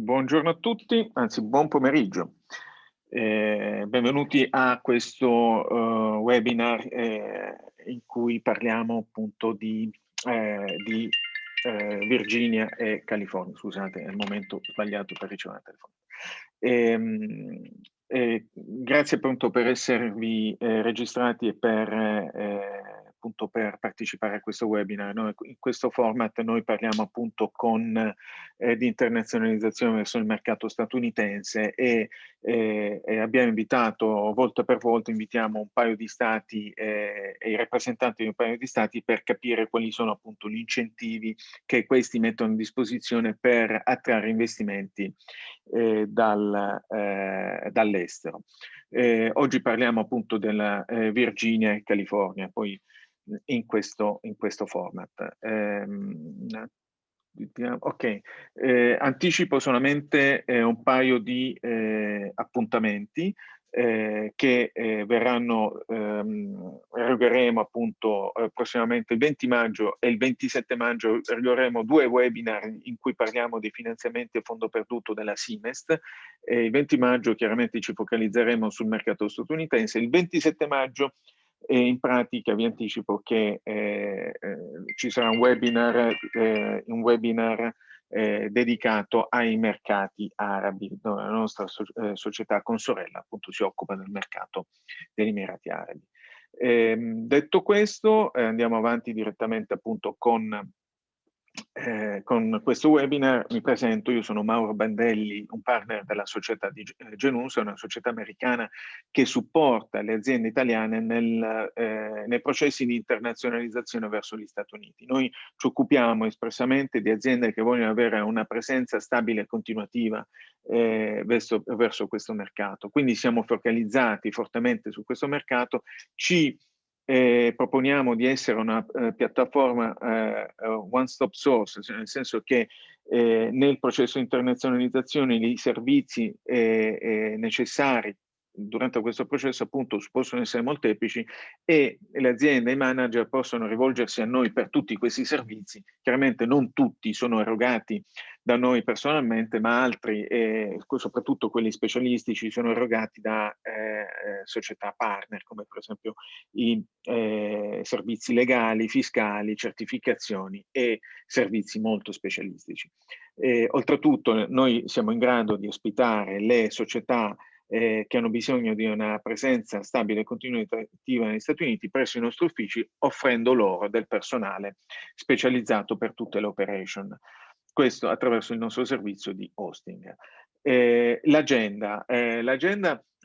Buongiorno a tutti, anzi buon pomeriggio. Benvenuti a questo webinar in cui parliamo appunto di Virginia e California. Scusate, è il momento sbagliato per ricevere il telefono. Grazie appunto per esservi registrati e appunto per partecipare a questo webinar. In questo format noi parliamo appunto di internazionalizzazione verso il mercato statunitense e abbiamo invitato, volta per volta, invitiamo un paio di stati e i rappresentanti di un paio di stati per capire quali sono appunto gli incentivi che questi mettono a disposizione per attrarre investimenti dall'estero. Oggi parliamo appunto della Virginia e California, poi in questo format. Ok, anticipo solamente un paio di appuntamenti che verranno, erogheremo appunto prossimamente il 20 maggio e il 27 maggio erogheremo 2 webinar in cui parliamo dei finanziamenti a fondo perduto della Simest. Il 20 maggio chiaramente ci focalizzeremo sul mercato statunitense, il 27 maggio in pratica vi anticipo che ci sarà un webinar dedicato ai mercati arabi, dove la nostra società consorella appunto si occupa del mercato degli Emirati Arabi. Detto questo, andiamo avanti direttamente appunto con questo webinar. Mi presento, io sono Mauro Bandelli, un partner della società di Genus, una società americana che supporta le aziende italiane nei processi di internazionalizzazione verso gli Stati Uniti. Noi ci occupiamo espressamente di aziende che vogliono avere una presenza stabile e continuativa verso questo mercato. Quindi siamo focalizzati fortemente su questo mercato, proponiamo di essere una piattaforma one-stop source, nel senso che nel processo di internazionalizzazione i servizi necessari durante questo processo appunto possono essere molteplici e le aziende e i manager possono rivolgersi a noi per tutti questi servizi. Chiaramente non tutti sono erogati da noi personalmente, ma altri, soprattutto quelli specialistici, sono erogati da società partner, come per esempio i servizi legali, fiscali, certificazioni e servizi molto specialistici. Oltretutto noi siamo in grado di ospitare le società che hanno bisogno di una presenza stabile e continuativa negli Stati Uniti presso i nostri uffici, offrendo loro del personale specializzato per tutte le operation. Questo attraverso il nostro servizio di hosting. L'agenda.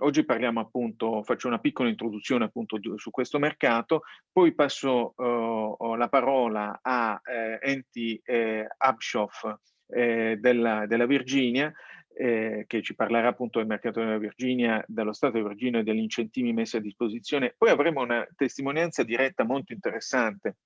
Oggi parliamo appunto, faccio una piccola introduzione appunto su questo mercato, poi passo la parola a Andy Abshoff della Virginia, che ci parlerà appunto del mercato della Virginia, dello Stato di Virginia e degli incentivi messi a disposizione. Poi avremo una testimonianza diretta molto interessante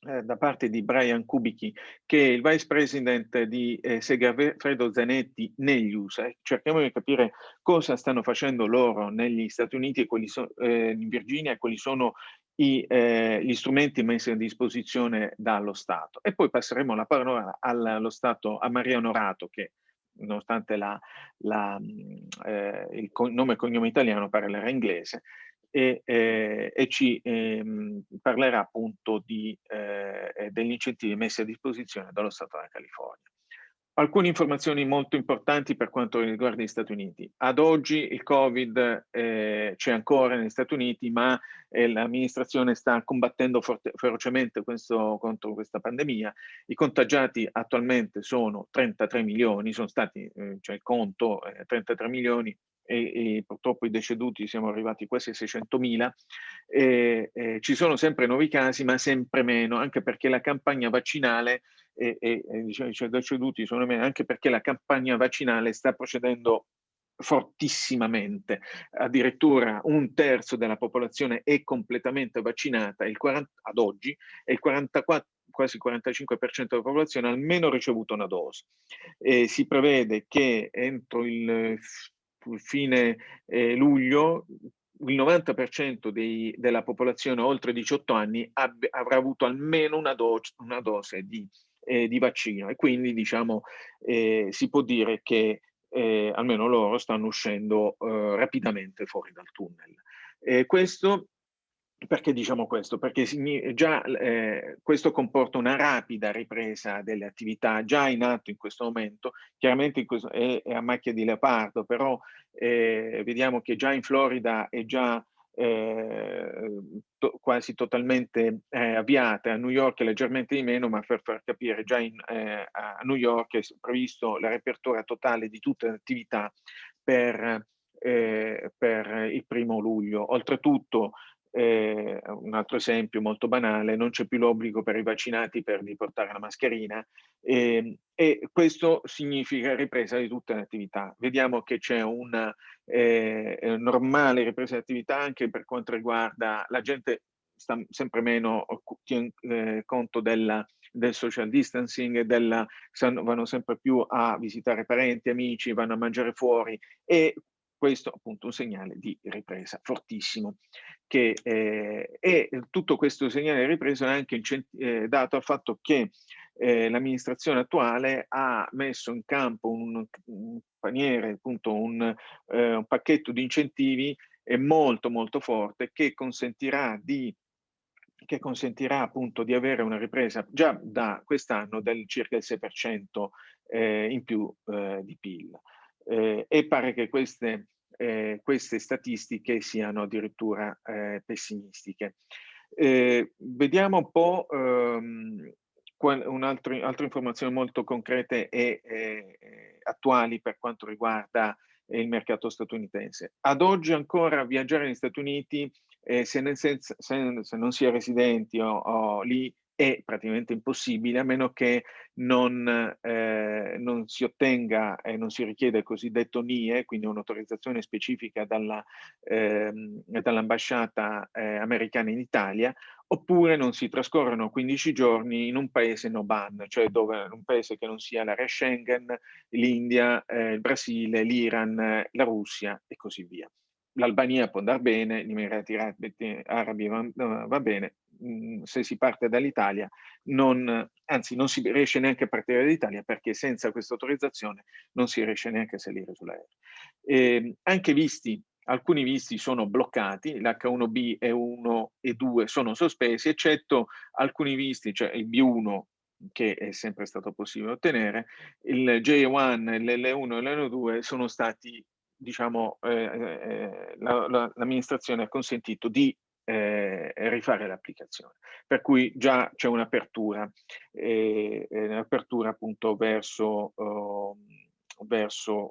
da parte di Brian Kubichi, che è il Vice President di Segafredo Zanetti negli USA. Cerchiamo di capire cosa stanno facendo loro negli Stati Uniti e in Virginia, e quali sono gli strumenti messi a disposizione dallo Stato. E poi passeremo la parola allo Stato, a Maria Onorato, che nonostante il nome e cognome italiano parlerà inglese, e ci parlerà appunto degli incentivi messi a disposizione dallo Stato della California. Alcune informazioni molto importanti per quanto riguarda gli Stati Uniti. Ad oggi il Covid c'è ancora negli Stati Uniti, ma l'amministrazione sta combattendo ferocemente contro questa pandemia. I contagiati attualmente sono 33 milioni, sono stati, cioè il conto 33 milioni, e purtroppo i deceduti siamo arrivati quasi a 600.000. Ci sono sempre nuovi casi, ma sempre meno, anche perché la campagna vaccinale diciamo, i deceduti sono meno, anche perché la campagna vaccinale sta procedendo fortissimamente. Addirittura un terzo della popolazione è completamente vaccinata, ad oggi, e il 44, quasi 45% della popolazione ha almeno ricevuto una dose. Si prevede che entro il fine luglio il 90% della popolazione oltre 18 anni avrà avuto almeno una dose di di vaccino, e quindi diciamo si può dire che almeno loro stanno uscendo rapidamente fuori dal tunnel. Questo perché diciamo questo? Perché già questo comporta una rapida ripresa delle attività già in atto in questo momento. Chiaramente è a macchia di leopardo, però vediamo che già in Florida è già quasi totalmente avviata, a New York è leggermente di meno, ma per far capire, già a New York è previsto la riapertura totale di tutte le attività per il 1° luglio. Oltretutto, un altro esempio molto banale, non c'è più l'obbligo per i vaccinati di portare la mascherina, e questo significa ripresa di tutte le attività. Vediamo che c'è una normale ripresa di attività anche per quanto riguarda la gente. Sta sempre meno conto del social distancing, vanno sempre più a visitare parenti, amici, vanno a mangiare fuori, e questo appunto è un segnale di ripresa fortissimo. E tutto questo segnale di ripresa è anche dato al fatto che l'amministrazione attuale ha messo in campo un paniere, appunto un pacchetto di incentivi molto molto forte, che consentirà appunto di avere una ripresa già da quest'anno del circa il 6% in più di PIL. E pare che queste statistiche siano addirittura pessimistiche. Vediamo un po' altre informazioni molto concrete e attuali per quanto riguarda il mercato statunitense. Ad oggi ancora viaggiare negli Stati Uniti, se non si è residenti o lì, è praticamente impossibile, a meno che non si ottenga e non si richieda il cosiddetto NIE, quindi un'autorizzazione specifica dall'ambasciata americana in Italia, oppure non si trascorrono 15 giorni in un paese no ban, cioè un paese che non sia l'area Schengen, l'India, il Brasile, l'Iran, la Russia e così via. L'Albania può andare bene, gli Emirati Arabi va bene. Se si parte dall'Italia, anzi non si riesce neanche a partire dall'Italia, perché senza questa autorizzazione non si riesce neanche a salire sull'aereo. Anche alcuni visti sono bloccati, l'H1B e 1 e 2 sono sospesi, eccetto alcuni visti, cioè il B1, che è sempre stato possibile ottenere, il J1, l'L1 e l'L2 sono stati, diciamo, l'amministrazione ha consentito di rifare l'applicazione, per cui già c'è un'apertura appunto verso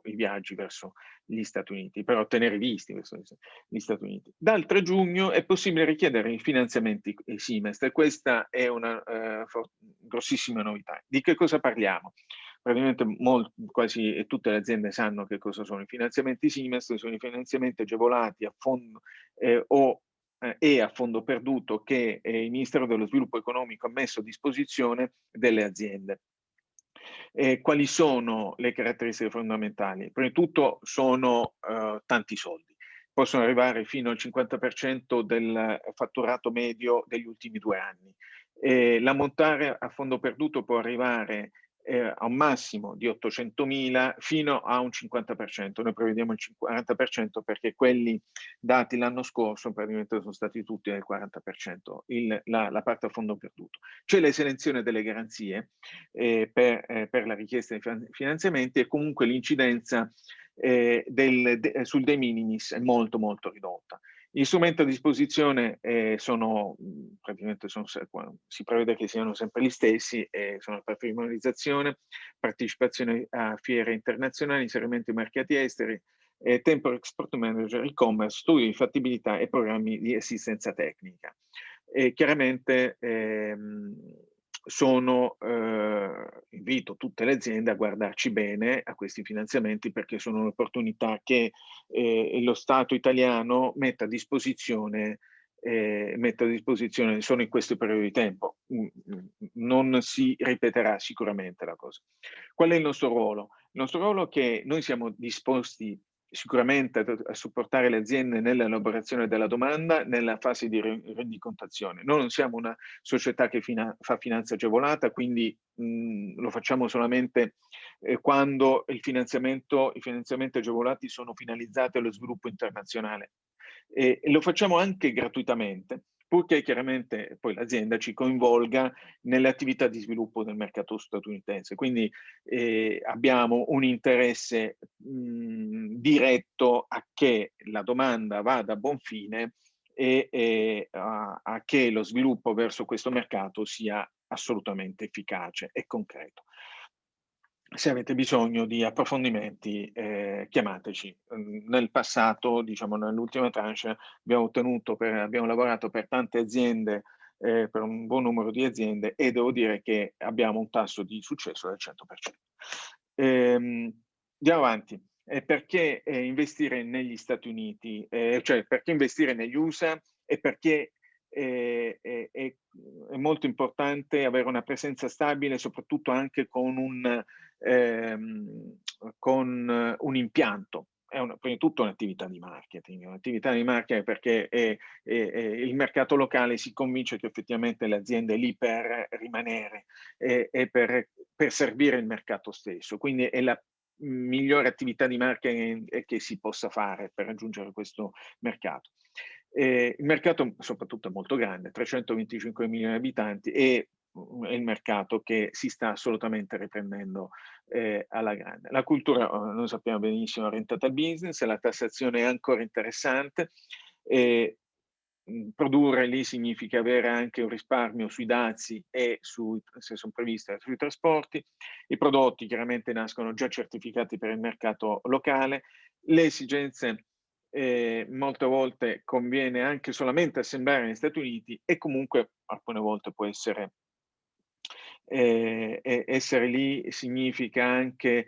i viaggi verso gli Stati Uniti, per ottenere visti verso gli Stati Uniti. Dal 3 giugno è possibile richiedere i finanziamenti Simest, e questa è una grossissima novità. Di che cosa parliamo? Praticamente quasi tutte le aziende sanno che cosa sono i finanziamenti Simest. Sono i finanziamenti agevolati a fondo e a fondo perduto che il Ministero dello Sviluppo Economico ha messo a disposizione delle aziende. Quali sono le caratteristiche fondamentali? Prima di tutto sono tanti soldi. Possono arrivare fino al 50% del fatturato medio degli ultimi 2 anni. L'ammontare a fondo perduto può arrivare a un massimo di 800.000 fino a un 50%. Noi prevediamo il 40% perché quelli dati l'anno scorso praticamente sono stati tutti del 40%, la parte a fondo perduto. C'è la selezione delle garanzie per la richiesta di finanziamenti, e comunque l'incidenza sul de minimis è molto molto ridotta. Gli strumenti a disposizione si prevede che siano sempre gli stessi, sono la patrimonializzazione, partecipazione a fiere internazionali, inserimento in mercati esteri, tempo export manager, e-commerce, studi di fattibilità e programmi di assistenza tecnica. Chiaramente invito tutte le aziende a guardarci bene a questi finanziamenti, perché sono un'opportunità che lo Stato italiano mette a disposizione solo in questo periodo di tempo. Non si ripeterà sicuramente la cosa. Qual è il nostro ruolo? Il nostro ruolo è che noi siamo disposti sicuramente a supportare le aziende nell'elaborazione della domanda, nella fase di rendicontazione. Noi non siamo una società che fa finanza agevolata, quindi lo facciamo solamente quando i finanziamenti agevolati sono finalizzati allo sviluppo internazionale. E lo facciamo anche gratuitamente, purché chiaramente poi l'azienda ci coinvolga nelle attività di sviluppo del mercato statunitense. Quindi abbiamo un interesse diretto a che la domanda vada a buon fine e a che lo sviluppo verso questo mercato sia assolutamente efficace e concreto. Se avete bisogno di approfondimenti, chiamateci. Nel passato, diciamo nell'ultima tranche, abbiamo lavorato per tante aziende, per un buon numero di aziende, e devo dire che abbiamo un tasso di successo del 100%. Andiamo avanti. Perché investire negli Stati Uniti? Cioè, perché investire negli USA e perché è molto importante avere una presenza stabile, soprattutto anche con un impianto. È prima di tutto un'attività di marketing, perché il mercato locale si convince che effettivamente l'azienda è lì per rimanere e per servire il mercato stesso. Quindi è la migliore attività di marketing che si possa fare per raggiungere questo mercato. Il mercato soprattutto è molto grande, 325 milioni di abitanti, e è il mercato che si sta assolutamente riprendendo alla grande. La cultura, noi sappiamo benissimo, è orientata al business, la tassazione è ancora interessante. Produrre lì significa avere anche un risparmio sui dazi e se sono previste, sui trasporti. I prodotti chiaramente nascono già certificati per il mercato locale. Le esigenze molte volte conviene anche solamente assemblare negli Stati Uniti, e comunque alcune volte può essere lì significa anche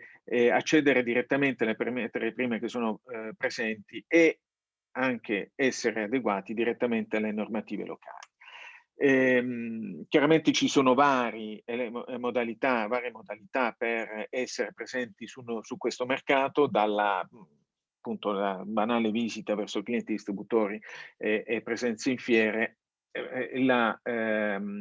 accedere direttamente alle materie prime che sono presenti e anche essere adeguati direttamente alle normative locali. Chiaramente ci sono varie modalità per essere presenti su questo mercato, appunto la banale visita verso clienti distributori e presenze in fiere,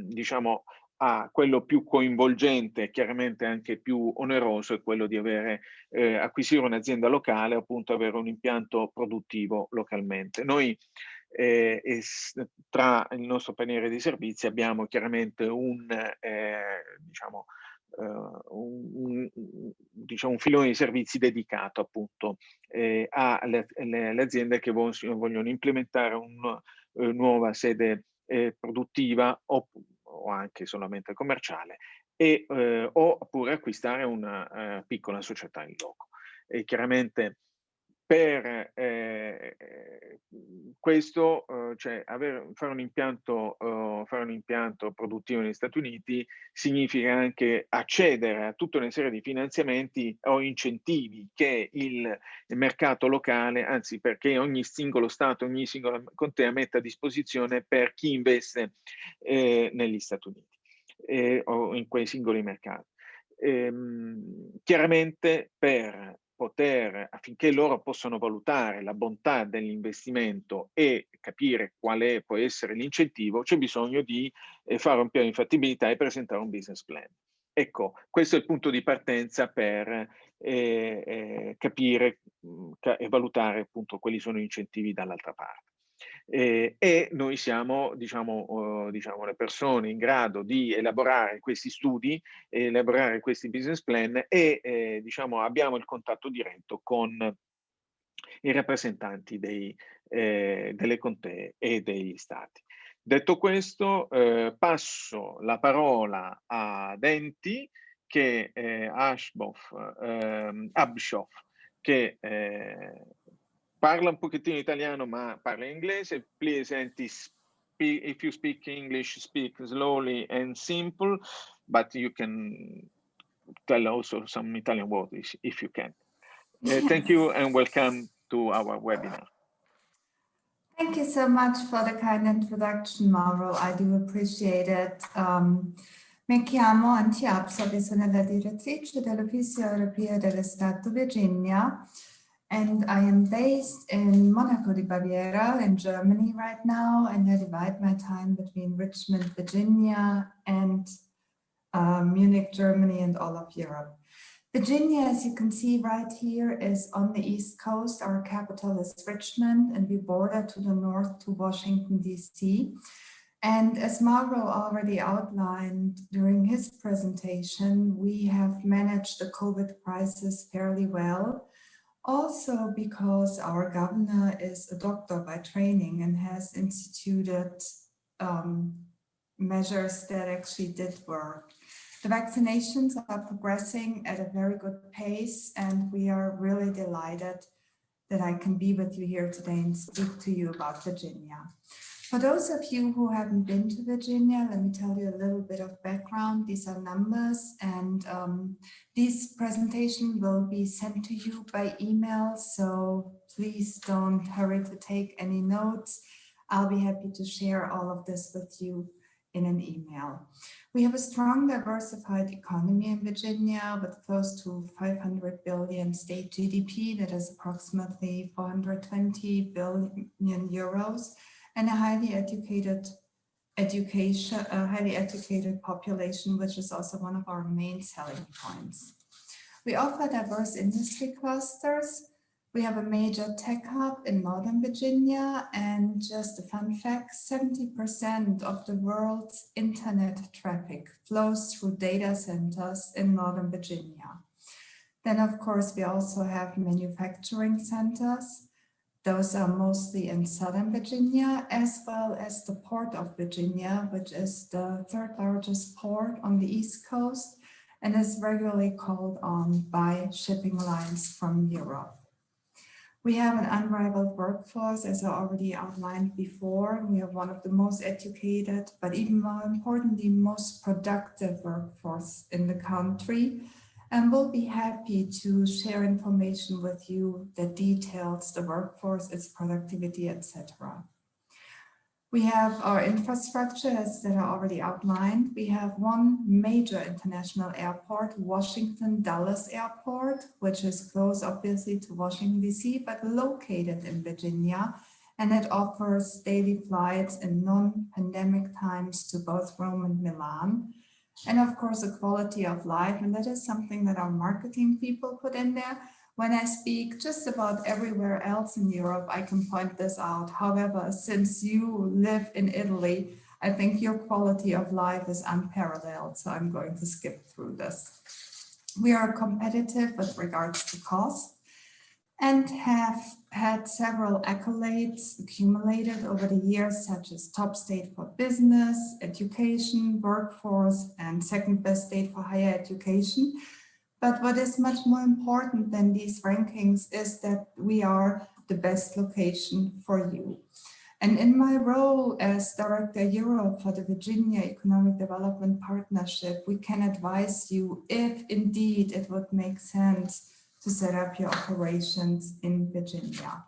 diciamo a quello più coinvolgente, chiaramente anche più oneroso, è quello di acquisire un'azienda locale, appunto avere un impianto produttivo localmente. Noi tra il nostro paniere di servizi abbiamo chiaramente un filone di servizi dedicato appunto alle aziende che vogliono implementare una nuova sede produttiva o anche solamente commerciale, oppure acquistare una piccola società in loco. E chiaramente per questo, cioè fare un impianto produttivo negli Stati Uniti significa anche accedere a tutta una serie di finanziamenti o incentivi che il mercato locale, anzi perché ogni singolo Stato, ogni singola contea mette a disposizione per chi investe negli Stati Uniti o in quei singoli mercati. Chiaramente affinché loro possano valutare la bontà dell'investimento e capire quale può essere l'incentivo, c'è bisogno di fare un piano di fattibilità e presentare un business plan. Ecco, questo è il punto di partenza per capire e valutare appunto quali sono gli incentivi dall'altra parte. E noi siamo, diciamo, le persone in grado di elaborare questi studi, elaborare questi business plan e diciamo, abbiamo il contatto diretto con i rappresentanti delle contee e degli stati. Detto questo, passo la parola a Denti, Abshoff, che parla un pochettino italiano ma parla inglese. Please, Denti, if you speak English, speak slowly and simple, but you can tell also some Italian words if you can. Thank you and welcome to our webinar. Thank you so much for the kind introduction, Mauro. I do appreciate it. Mi chiamo Anti Abshoff e sono la direttrice dell'Ufficio Europeo dello Stato Virginia And I am based in Monaco di Baviera in Germany right now, and I divide my time between Richmond, Virginia, and Munich, Germany, and all of Europe. Virginia, as you can see right here, is on the East Coast. Our capital is Richmond, and we border to the north to Washington, D.C. And as Mauro already outlined during his presentation, we have managed the COVID crisis fairly well. Also because our governor is a doctor by training and has instituted measures that actually did work. The vaccinations are progressing at a very good pace, and we are really delighted that I can be with you here today and speak to you about Virginia. For those of you who haven't been to Virginia, let me tell you a little bit of background. These are numbers, and this presentation will be sent to you by email, so please don't hurry to take any notes. I'll be happy to share all of this with you in an email. We have a strong diversified economy in Virginia with close to 500 billion state GDP, that is approximately 420 billion euros, and a highly educated population, which is also one of our main selling points. We offer diverse industry clusters. We have a major tech hub in Northern Virginia, and just a fun fact, 70% of the world's internet traffic flows through data centers in Northern Virginia. Then, of course, we also have manufacturing centers. Those are mostly in Southern Virginia, as well as the Port of Virginia, which is the third largest port on the East Coast and is regularly called on by shipping lines from Europe. We have an unrivaled workforce, as I already outlined before. We have one of the most educated, but even more importantly, most productive workforce in the country. And we'll be happy to share information with you that details the workforce, its productivity, etc. We have our infrastructure, as that are already outlined. We have one major international airport, Washington Dulles Airport, which is close, obviously, to Washington, D.C., but located in Virginia. And it offers daily flights in non-pandemic times to both Rome and Milan. And of course, a quality of life. And that is something that our marketing people put in there. When I speak just about everywhere else in Europe, I can point this out. However, since you live in Italy, I think your quality of life is unparalleled. So I'm going to skip through this. We are competitive with regards to cost and have had several accolades accumulated over the years, such as top state for business, education, workforce, and second best state for higher education. But what is much more important than these rankings is that we are the best location for you. And in my role as Director Europe for the Virginia Economic Development Partnership, we can advise you if indeed it would make sense to set up your operations in Virginia.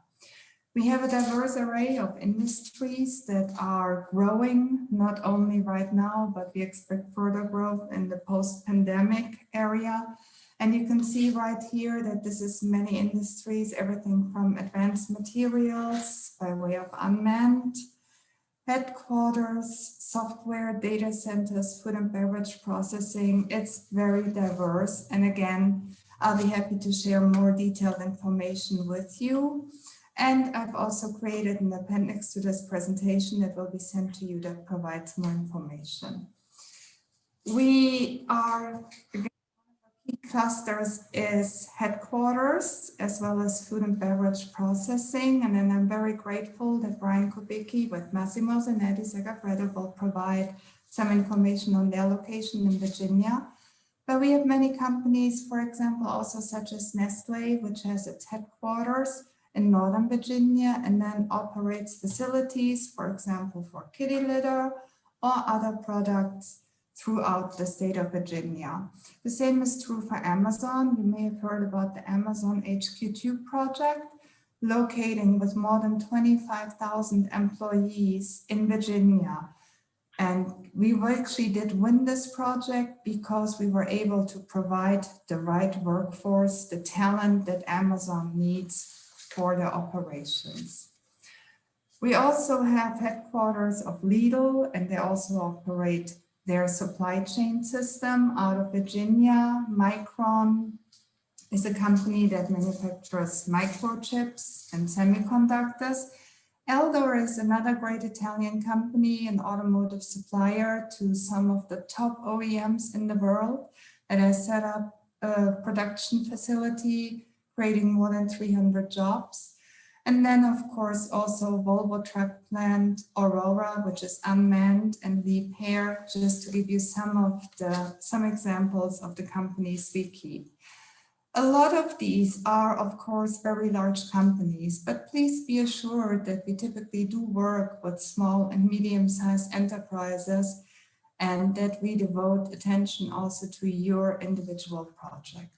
We have a diverse array of industries that are growing, not only right now, but we expect further growth in the post-pandemic area. And you can see right here that this is many industries, everything from advanced materials by way of unmanned, headquarters, software, data centers, food and beverage processing. It's very diverse. And again, I'll be happy to share more detailed information with you. And I've also created an appendix to this presentation that will be sent to you that provides more information. We are, again, key clusters is headquarters, as well as food and beverage processing. And then I'm very grateful that Brian Kubicki with Massimo Zanetti Segafredo will provide some information on their location in Virginia. But we have many companies, for example, also such as Nestle, which has its headquarters in Northern Virginia and then operates facilities, for example, for kitty litter or other products throughout the state of Virginia. The same is true for Amazon. You may have heard about the Amazon HQ2 project, locating with more than 25,000 employees in Virginia. And we actually did win this project because we were able to provide the right workforce, the talent that Amazon needs for their operations. We also have headquarters of Lidl, and they also operate their supply chain system out of Virginia. Micron is a company that manufactures microchips and semiconductors. Eldor is another great Italian company, an automotive supplier to some of the top OEMs in the world, that has set up a production facility, creating more than 300 jobs. And then, of course, also Volvo truck plant Aurora, which is unmanned, and Liebherr, just to give you some examples of the companies we keep. A lot of these are, of course, very large companies, but please be assured that we typically do work with small and medium-sized enterprises, and that we devote attention also to your individual project.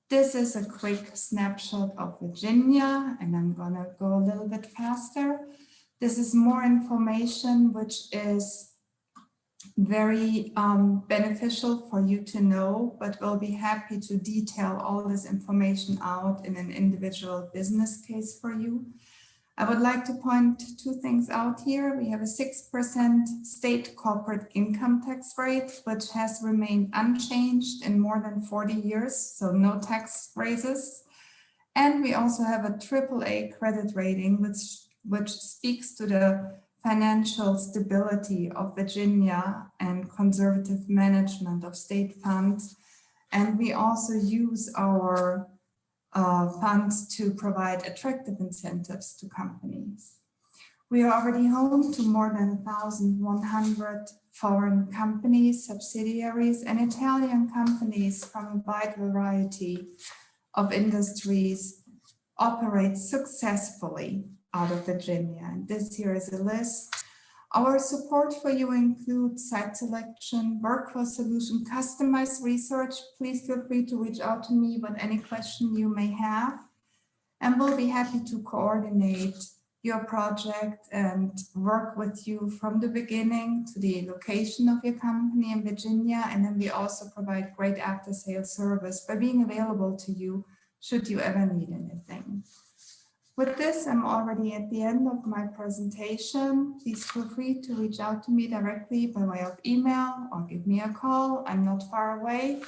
This is a quick snapshot of Virginia, and I'm gonna go a little bit faster. This is more information which is very beneficial for you to know, but we'll be happy to detail all this information out in an individual business case for you. I would like to point two things out here. We have a 6% state corporate income tax rate, which has remained unchanged in more than 40 years, so no tax raises. And we also have a AAA credit rating, which speaks to the financial stability of Virginia and conservative management of state funds. And we also use our funds to provide attractive incentives to companies. We are already home to more than 1,100 foreign companies, subsidiaries, and Italian companies from a wide variety of industries operate successfully out of Virginia. And this here is a list. Our support for you includes site selection, workforce solution, customized research. Please feel free to reach out to me with any question you may have. And we'll be happy to coordinate your project and work with you from the beginning to the location of your company in Virginia. And then we also provide great after-sales service by being available to you should you ever need anything. With this, I'm already at the end of my presentation. Please feel free to reach out to me directly by way of email or give me a call. I'm not far away.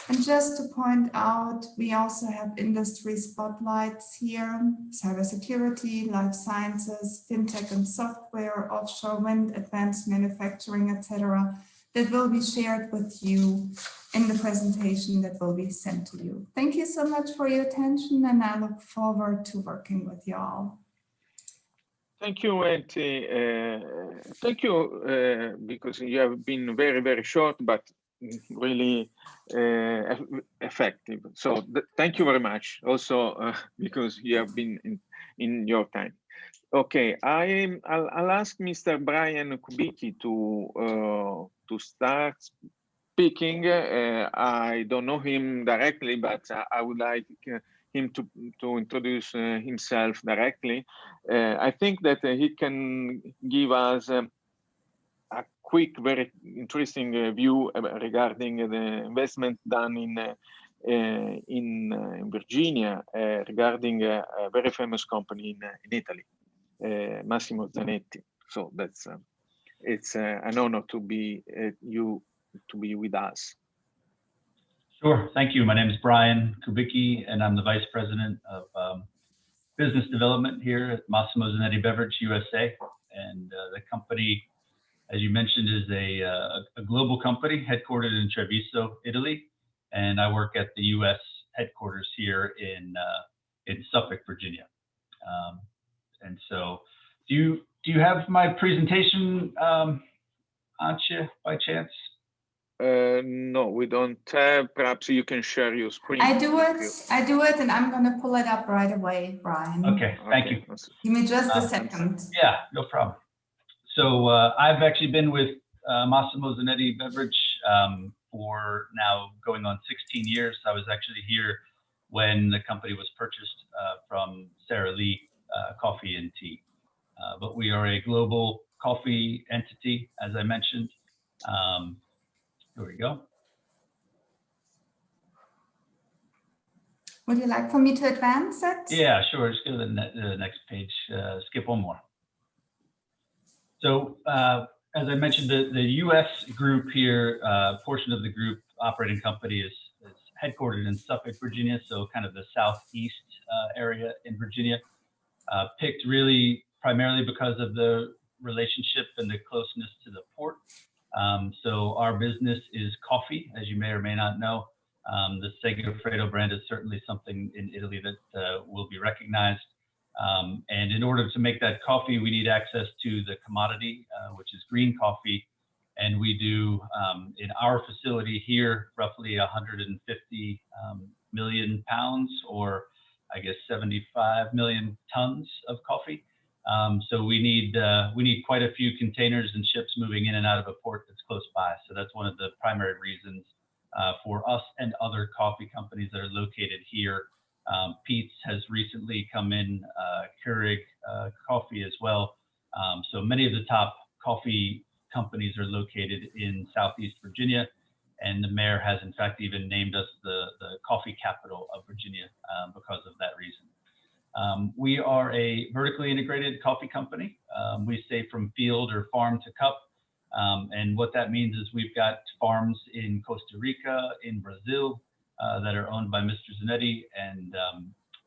And just to point out, we also have industry spotlights here: cybersecurity, life sciences, fintech and software, offshore wind, advanced manufacturing, etc., that will be shared with you in the presentation that will be sent to you. Thank you so much for your attention, and I look forward to working with you all. Thank you, Eti. Thank you, because you have been very, very short, but really effective. So thank you very much. Also, because you have been in your time. Okay, I'll ask Mr. Brian Kubicki to start speaking. I don't know him directly, but I would like him to introduce himself directly. I think that he can give us a quick, very interesting view regarding the investment done in Virginia regarding a very famous company in Italy, Massimo Zanetti. So that's it's an honor to be with us. Sure, thank you. My name is Brian Kubicki, and I'm the Vice President of Business Development here at Massimo Zanetti Beverage USA. And the company, as you mentioned, is a global company headquartered in Treviso, Italy. And I work at the US headquarters here in Suffolk, Virginia. And so, do you have my presentation, Antje, by chance? No, we don't have. Perhaps you can share your screen. I do it, and I'm going to pull it up right away, Brian. Okay, thank you. Give me just a second. Yeah, no problem. So I've actually been with Massimo Zanetti Beverage for now going on 16 years. I was actually here when the company was purchased from Sara Lee Coffee and Tea. But we are a global coffee entity, as I mentioned. Here we go. Would you like for me to advance it? Yeah, sure. Just go to the next page. Skip one more. So as I mentioned, the U.S. group here, portion of the group operating company is headquartered in Suffolk, Virginia, so kind of the southeast area in Virginia. Picked really primarily because of the relationship and the closeness to the port. So our business is coffee, as you may or may not know. The Segafredo brand is certainly something in Italy that will be recognized. And in order to make that coffee, we need access to the commodity, which is green coffee. And we do, in our facility here, roughly 150 million pounds, or I guess 75 million tons of coffee. So we need quite a few containers and ships moving in and out of a port that's close by. So that's one of the primary reasons for us and other coffee companies that are located here. Pete's has recently come in, Keurig Coffee as well. So many of the top coffee companies are located in Southeast Virginia, and the mayor has in fact even named us the coffee capital of Virginia because of that reason. We are a vertically integrated coffee company. We say from field or farm to cup. And what that means is we've got farms in Costa Rica, in Brazil, that are owned by Mr. Zanetti, and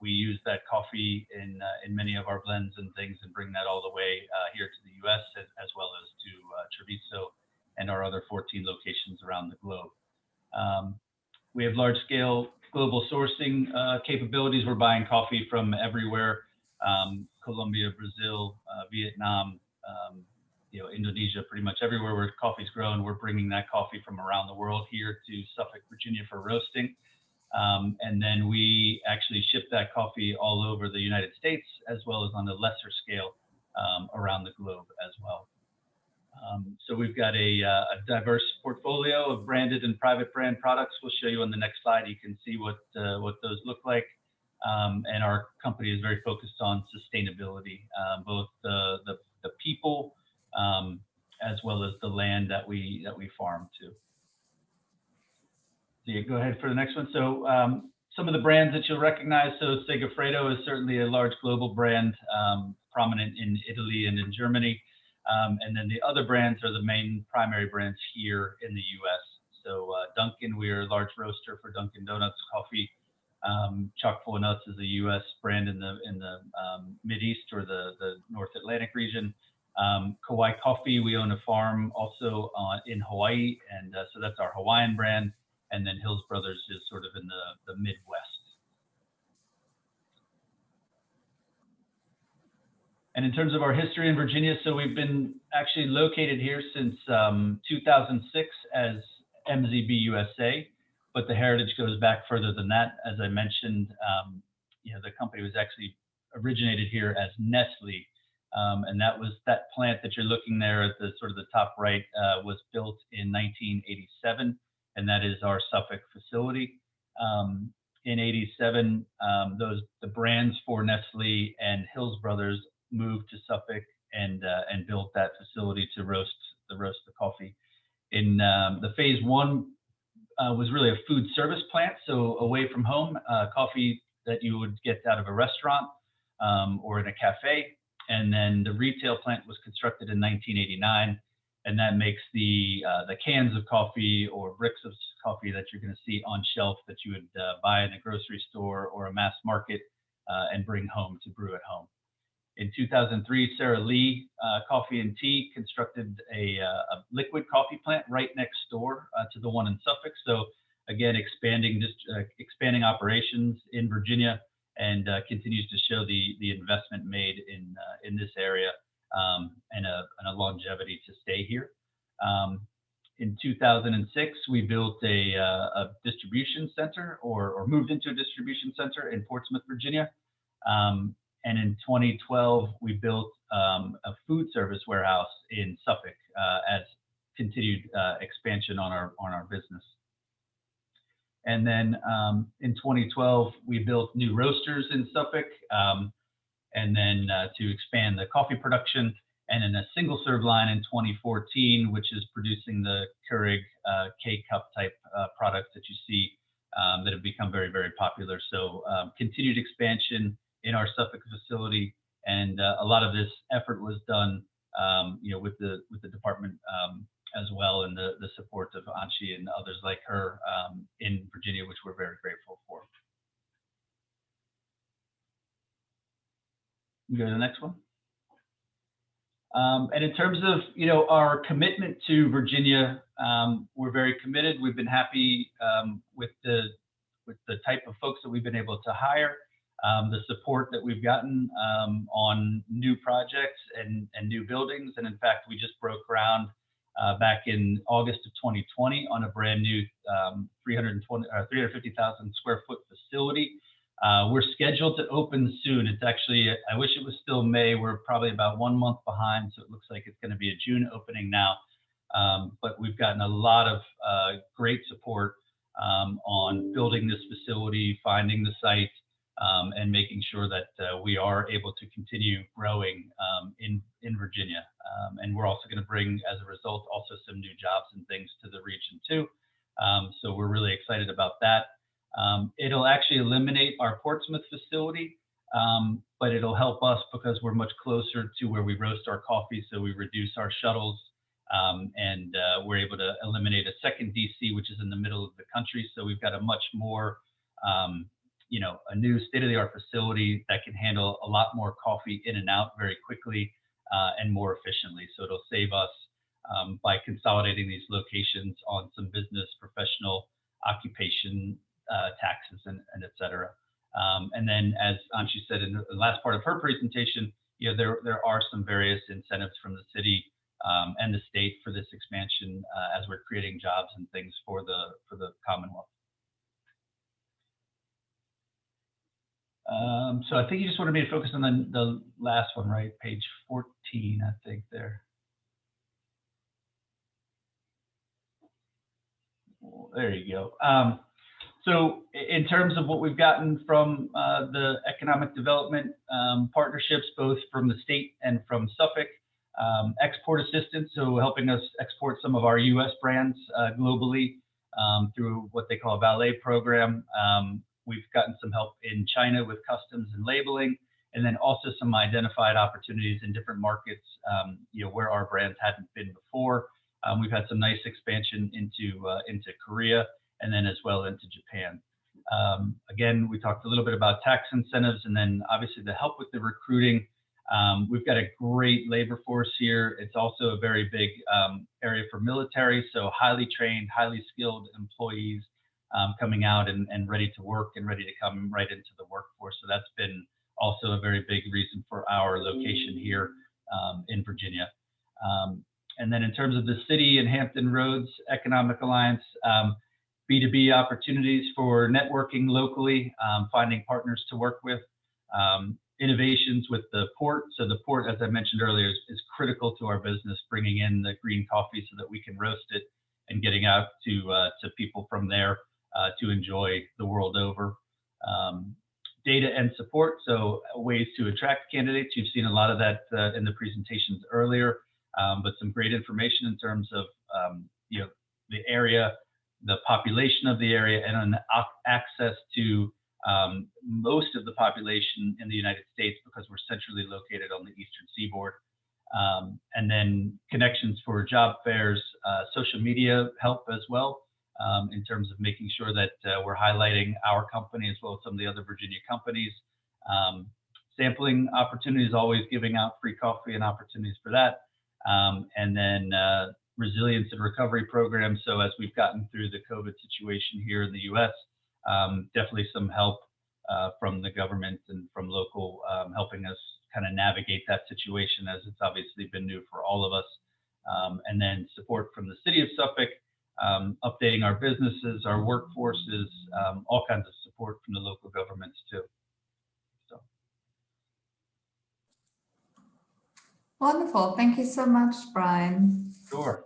we use that coffee in many of our blends and things, and bring that all the way here to the U.S. as well as to Treviso and our other 14 locations around the globe. We have large-scale global sourcing capabilities. We're buying coffee from everywhere: Colombia, Brazil, Vietnam, Indonesia, pretty much everywhere where coffee's grown. We're bringing that coffee from around the world here to Suffolk, Virginia for roasting. And then we actually ship that coffee all over the United States, as well as on a lesser scale around the globe as well. So we've got a diverse portfolio of branded and private brand products. We'll show you on the next slide. You can see what those look like. And our company is very focused on sustainability, both the people as well as the land that we farm to. So you go ahead for the next one. So some of the brands that you'll recognize. So Segafredo is certainly a large global brand, prominent in Italy and in Germany. And then the other brands are the main primary brands here in the U.S. So Dunkin', we are a large roaster for Dunkin' Donuts coffee. Chock-full of Nuts is a U.S. brand in the Mideast or the North Atlantic region. Kauai Coffee, we own a farm also in Hawaii, and so that's our Hawaiian brand. And then Hills Brothers is sort of in the Midwest. And in terms of our history in Virginia, so we've been actually located here since 2006 as MZB USA, but the heritage goes back further than that. As I mentioned, the company was actually originated here as Nestle, and that plant that you're looking there at the sort of the top right was built in 1987, and that is our Suffolk facility. In 87, the brands for Nestle and Hills Brothers moved to Suffolk and built that facility to roast the coffee. In the phase one was really a food service plant, so away from home, coffee that you would get out of a restaurant or in a cafe. And then the retail plant was constructed in 1989, and that makes the cans of coffee or bricks of coffee that you're going to see on shelf that you would buy in a grocery store or a mass market and bring home to brew at home. In 2003, Sarah Lee Coffee and Tea constructed a liquid coffee plant right next door to the one in Suffolk. So again, expanding operations in Virginia, and continues to show the investment made in this area and a longevity to stay here. In 2006, we built a distribution center or moved into a distribution center in Portsmouth, Virginia. And in 2012, we built a food service warehouse in Suffolk as continued expansion on our business. And then in 2012, we built new roasters in Suffolk, and then to expand the coffee production. and then a single serve line in 2014, which is producing the Keurig K-Cup type products that you see that have become very, very popular. So continued expansion in our Suffolk facility, and a lot of this effort was done, with the department as well, and the support of Anshi and others like her in Virginia, which we're very grateful for. You go to the next one. And in terms of our commitment to Virginia, we're very committed. We've been happy with the type of folks that we've been able to hire, the support that we've gotten on new projects and new buildings. And in fact, we just broke ground back in August of 2020 on a brand new 350,000 square foot facility. We're scheduled to open soon. It's actually, I wish it was still May. We're probably about 1 month behind, so it looks like it's going to be a June opening now. But we've gotten a lot of great support on building this facility, finding the site, and making sure that we are able to continue growing in Virginia. And we're also going to bring, as a result, also some new jobs and things to the region too. So we're really excited about that. It'll actually eliminate our Portsmouth facility, but it'll help us because we're much closer to where we roast our coffee, so we reduce our shuttles, and we're able to eliminate a second DC, which is in the middle of the country. So we've got a much more, a new state-of-the-art facility that can handle a lot more coffee in and out very quickly and more efficiently. So it'll save us by consolidating these locations on some business, professional, occupation, taxes, and et cetera. And then, as Anshi said in the last part of her presentation, there are some various incentives from the city and the state for this expansion as we're creating jobs and things for the Commonwealth. So I think you just wanted me to focus on the last one, right? Page 14, I think there. There you go. So in terms of what we've gotten from the economic development partnerships, both from the state and from Suffolk, export assistance, so helping us export some of our US brands globally through what they call a valet program. We've gotten some help in China with customs and labeling, and then also some identified opportunities in different markets, where our brands hadn't been before. We've had some nice expansion into Korea, and then as well into Japan. Again, we talked a little bit about tax incentives, and then obviously the help with the recruiting. We've got a great labor force here. It's also a very big area for military, so highly trained, highly skilled employees coming out and ready to work and ready to come right into the workforce. So that's been also a very big reason for our location here in Virginia. And then in terms of the city and Hampton Roads Economic Alliance, B2B opportunities for networking locally, finding partners to work with, innovations with the port. So the port, as I mentioned earlier, is critical to our business, bringing in the green coffee so that we can roast it and getting out to people from there to enjoy the world over. Data and support, so ways to attract candidates. You've seen a lot of that in the presentations earlier, but some great information in terms of the area, the population of the area, and access to most of the population in the United States because we're centrally located on the eastern seaboard. And then connections for job fairs, social media help as well in terms of making sure that we're highlighting our company as well as some of the other Virginia companies. Sampling opportunities, always giving out free coffee and opportunities for that. And then resilience and recovery programs. So as we've gotten through the COVID situation here in the US, definitely some help from the government and from local helping us kind of navigate that situation, as it's obviously been new for all of us. And then support from the city of Suffolk, updating our businesses, our workforces, all kinds of support from the local governments too. So. Wonderful. Thank you so much, Brian. Sure.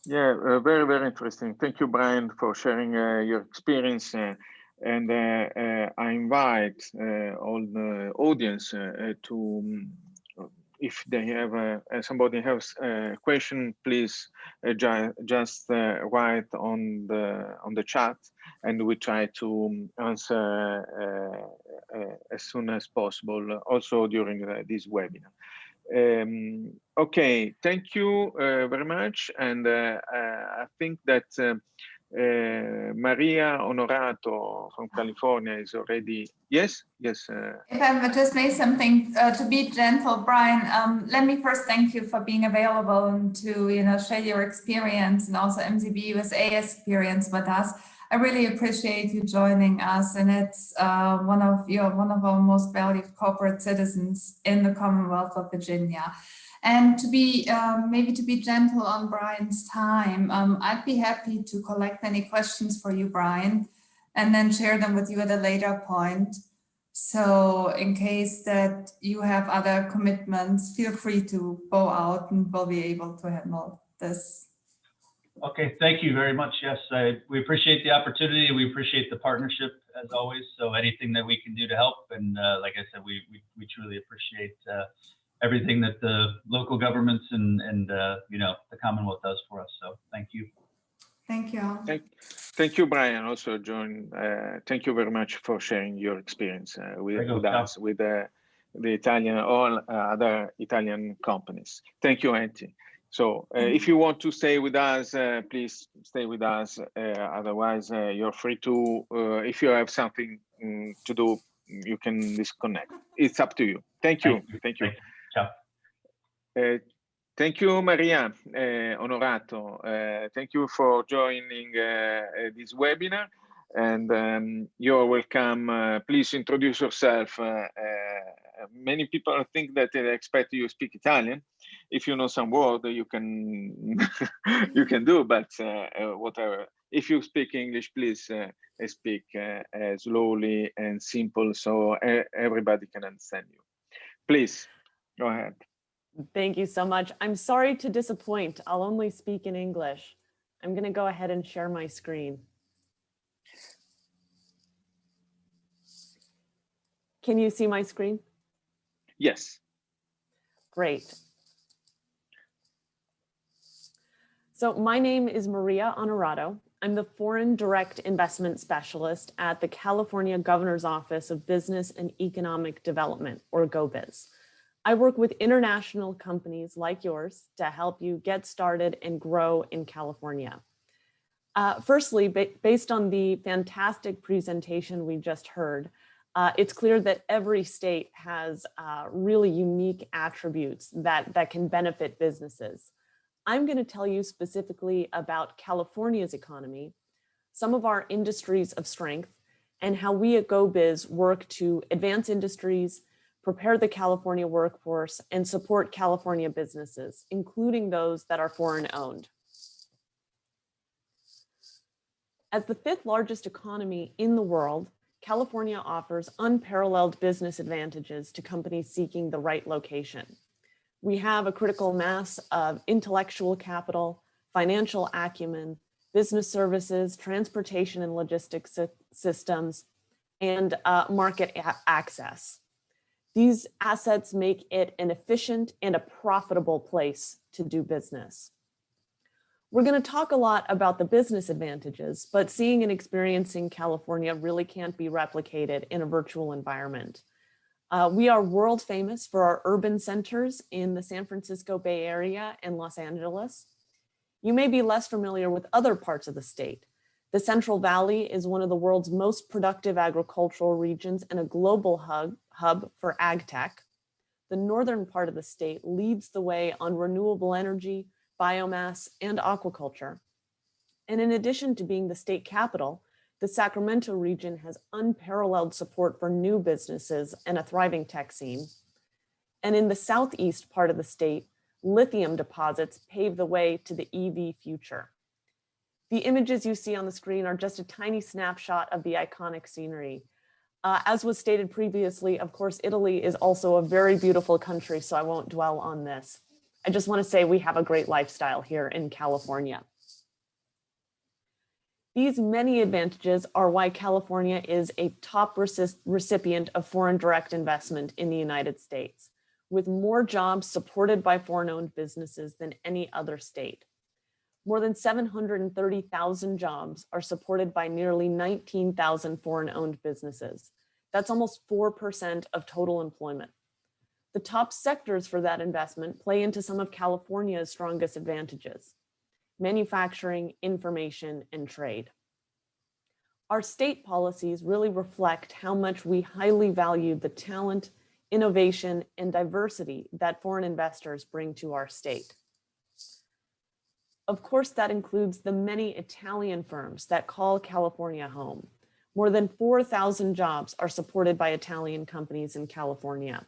Yeah, very, very interesting. Thank you, Brian, for sharing your experience. And I invite all the audience to if they have somebody has a question, please just write on the chat, and we try to answer as soon as possible, also during this webinar. Okay, thank you very much, and I think that Maria Onorato from California is already, yes. If I just may something to be gentle, Brian, let me first thank you for being available and to share your experience, and also MZB USA experience with us. I really appreciate you joining us, and it's one of our most valued corporate citizens in the Commonwealth of Virginia. And to be maybe to be gentle on Brian's time, I'd be happy to collect any questions for you, Brian, and then share them with you at a later point. So in case that you have other commitments, feel free to bow out, and we'll be able to handle this. Okay, thank you very much. Yes, we appreciate the opportunity. We appreciate the partnership as always. So anything that we can do to help, and like I said, we truly appreciate everything that the local governments and the Commonwealth does for us. So thank you. Thank you. Thank you, Brian. Also, John. Thank you very much for sharing your experience with us, with the Italian or other Italian companies. Thank you, Auntie. So if you want to stay with us, please stay with us. Otherwise, you're free to, if you have something to do, you can disconnect. It's up to you. Thank you. Thank you. Ciao. Thank you, Maria Onorato. Thank you for joining this webinar, and you're welcome. Please introduce yourself. Many people think that they expect you to speak Italian. If you know some word, you can you can do, but whatever. If you speak English, please speak slowly and simple, so everybody can understand you. Please go ahead. Thank you so much. I'm sorry to disappoint. I'll only speak in English. I'm going to go ahead and share my screen. Can you see my screen? Yes. Great. So my name is Maria Onorato. I'm the Foreign Direct Investment Specialist at the California Governor's Office of Business and Economic Development, or GoBiz. I work with international companies like yours to help you get started and grow in California. Firstly, based on the fantastic presentation we just heard, it's clear that every state has really unique attributes that can benefit businesses. I'm going to tell you specifically about California's economy, some of our industries of strength, and how we at GoBiz work to advance industries, prepare the California workforce, and support California businesses, including those that are foreign owned. As the 5th largest economy in the world, California offers unparalleled business advantages to companies seeking the right location. We have a critical mass of intellectual capital, financial acumen, business services, transportation and logistics systems, and market access. These assets make it an efficient and a profitable place to do business. We're going to talk a lot about the business advantages, but seeing and experiencing California really can't be replicated in a virtual environment. We are world famous for our urban centers in the San Francisco Bay Area and Los Angeles. You may be less familiar with other parts of the state. The Central Valley is one of the world's most productive agricultural regions and a global hub for ag tech. The northern part of the state leads the way on renewable energy, biomass, and aquaculture. And in addition to being the state capital, the Sacramento region has unparalleled support for new businesses and a thriving tech scene. And in the southeast part of the state, lithium deposits pave the way to the EV future. The images you see on the screen are just a tiny snapshot of the iconic scenery. As was stated previously, of course, Italy is also a very beautiful country, so I won't dwell on this. I just want to say we have a great lifestyle here in California. These many advantages are why California is a top recipient of foreign direct investment in the United States. with more jobs supported by foreign-owned businesses than any other state. More than 730,000 jobs are supported by nearly 19,000 foreign-owned businesses. That's almost 4% of total employment. The top sectors for that investment play into some of California's strongest advantages: manufacturing, information, and trade. Our state policies really reflect how much we highly value the talent, innovation, and diversity that foreign investors bring to our state. Of course, that includes the many Italian firms that call California home. More than 4,000 jobs are supported by Italian companies in California.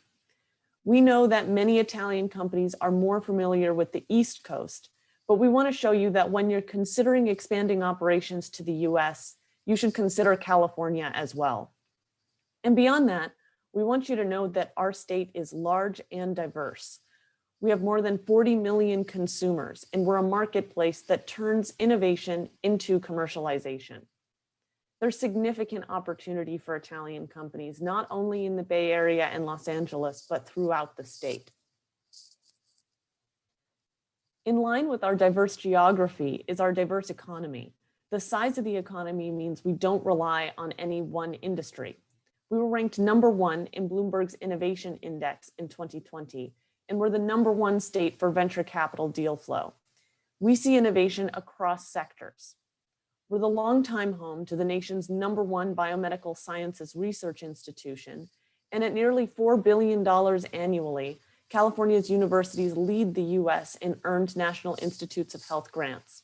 We know that many Italian companies are more familiar with the East Coast, but we want to show you that when you're considering expanding operations to the US, you should consider California as well. And beyond that, we want you to know that our state is large and diverse. We have more than 40 million consumers, and we're a marketplace that turns innovation into commercialization. There's significant opportunity for Italian companies, not only in the Bay Area and Los Angeles, but throughout the state. In line with our diverse geography is our diverse economy. The size of the economy means we don't rely on any one industry. We were ranked #1 in Bloomberg's Innovation Index in 2020, and we're the #1 state for venture capital deal flow. We see innovation across sectors. We're the longtime home to the nation's #1 biomedical sciences research institution, and at nearly $4 billion annually, California's universities lead the US in earned National Institutes of Health grants.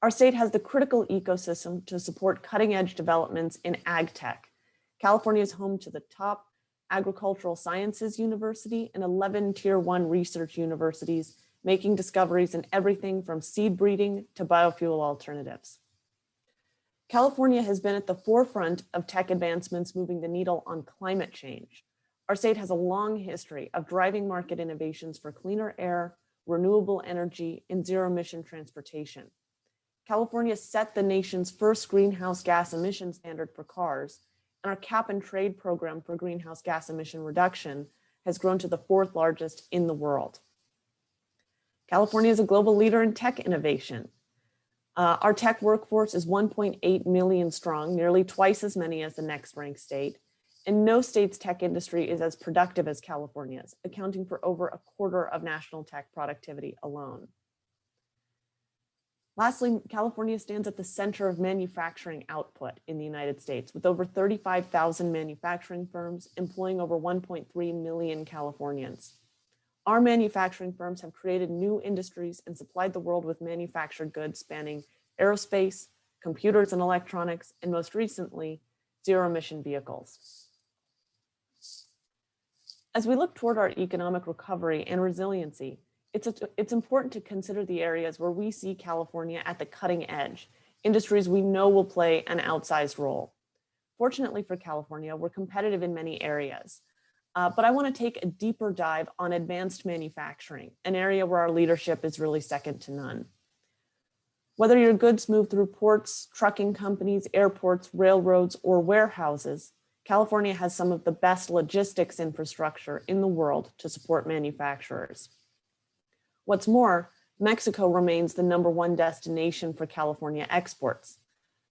Our state has the critical ecosystem to support cutting-edge developments in ag tech. California is home to the top agricultural sciences university and 11 tier 1 research universities, making discoveries in everything from seed breeding to biofuel alternatives. California has been at the forefront of tech advancements moving the needle on climate change. Our state has a long history of driving market innovations for cleaner air, renewable energy, and zero-emission transportation. California set the nation's first greenhouse gas emission standard for cars, and our cap and trade program for greenhouse gas emission reduction has grown to the 4th largest in the world. California is a global leader in tech innovation. Our tech workforce is 1.8 million strong, nearly twice as many as the next ranked state, and no state's tech industry is as productive as California's, accounting for over 1/4 of national tech productivity alone. Lastly, California stands at the center of manufacturing output in the United States, with over 35,000 manufacturing firms employing over 1.3 million Californians. Our manufacturing firms have created new industries and supplied the world with manufactured goods spanning aerospace, computers and electronics, and most recently, zero-emission vehicles. As we look toward our economic recovery and resiliency, it's important to consider the areas where we see California at the cutting edge, industries we know will play an outsized role. Fortunately for California, we're competitive in many areas, but I want to take a deeper dive on advanced manufacturing, an area where our leadership is really second to none. Whether your goods move through ports, trucking companies, airports, railroads, or warehouses, California has some of the best logistics infrastructure in the world to support manufacturers. What's more, Mexico remains the #1 destination for California exports.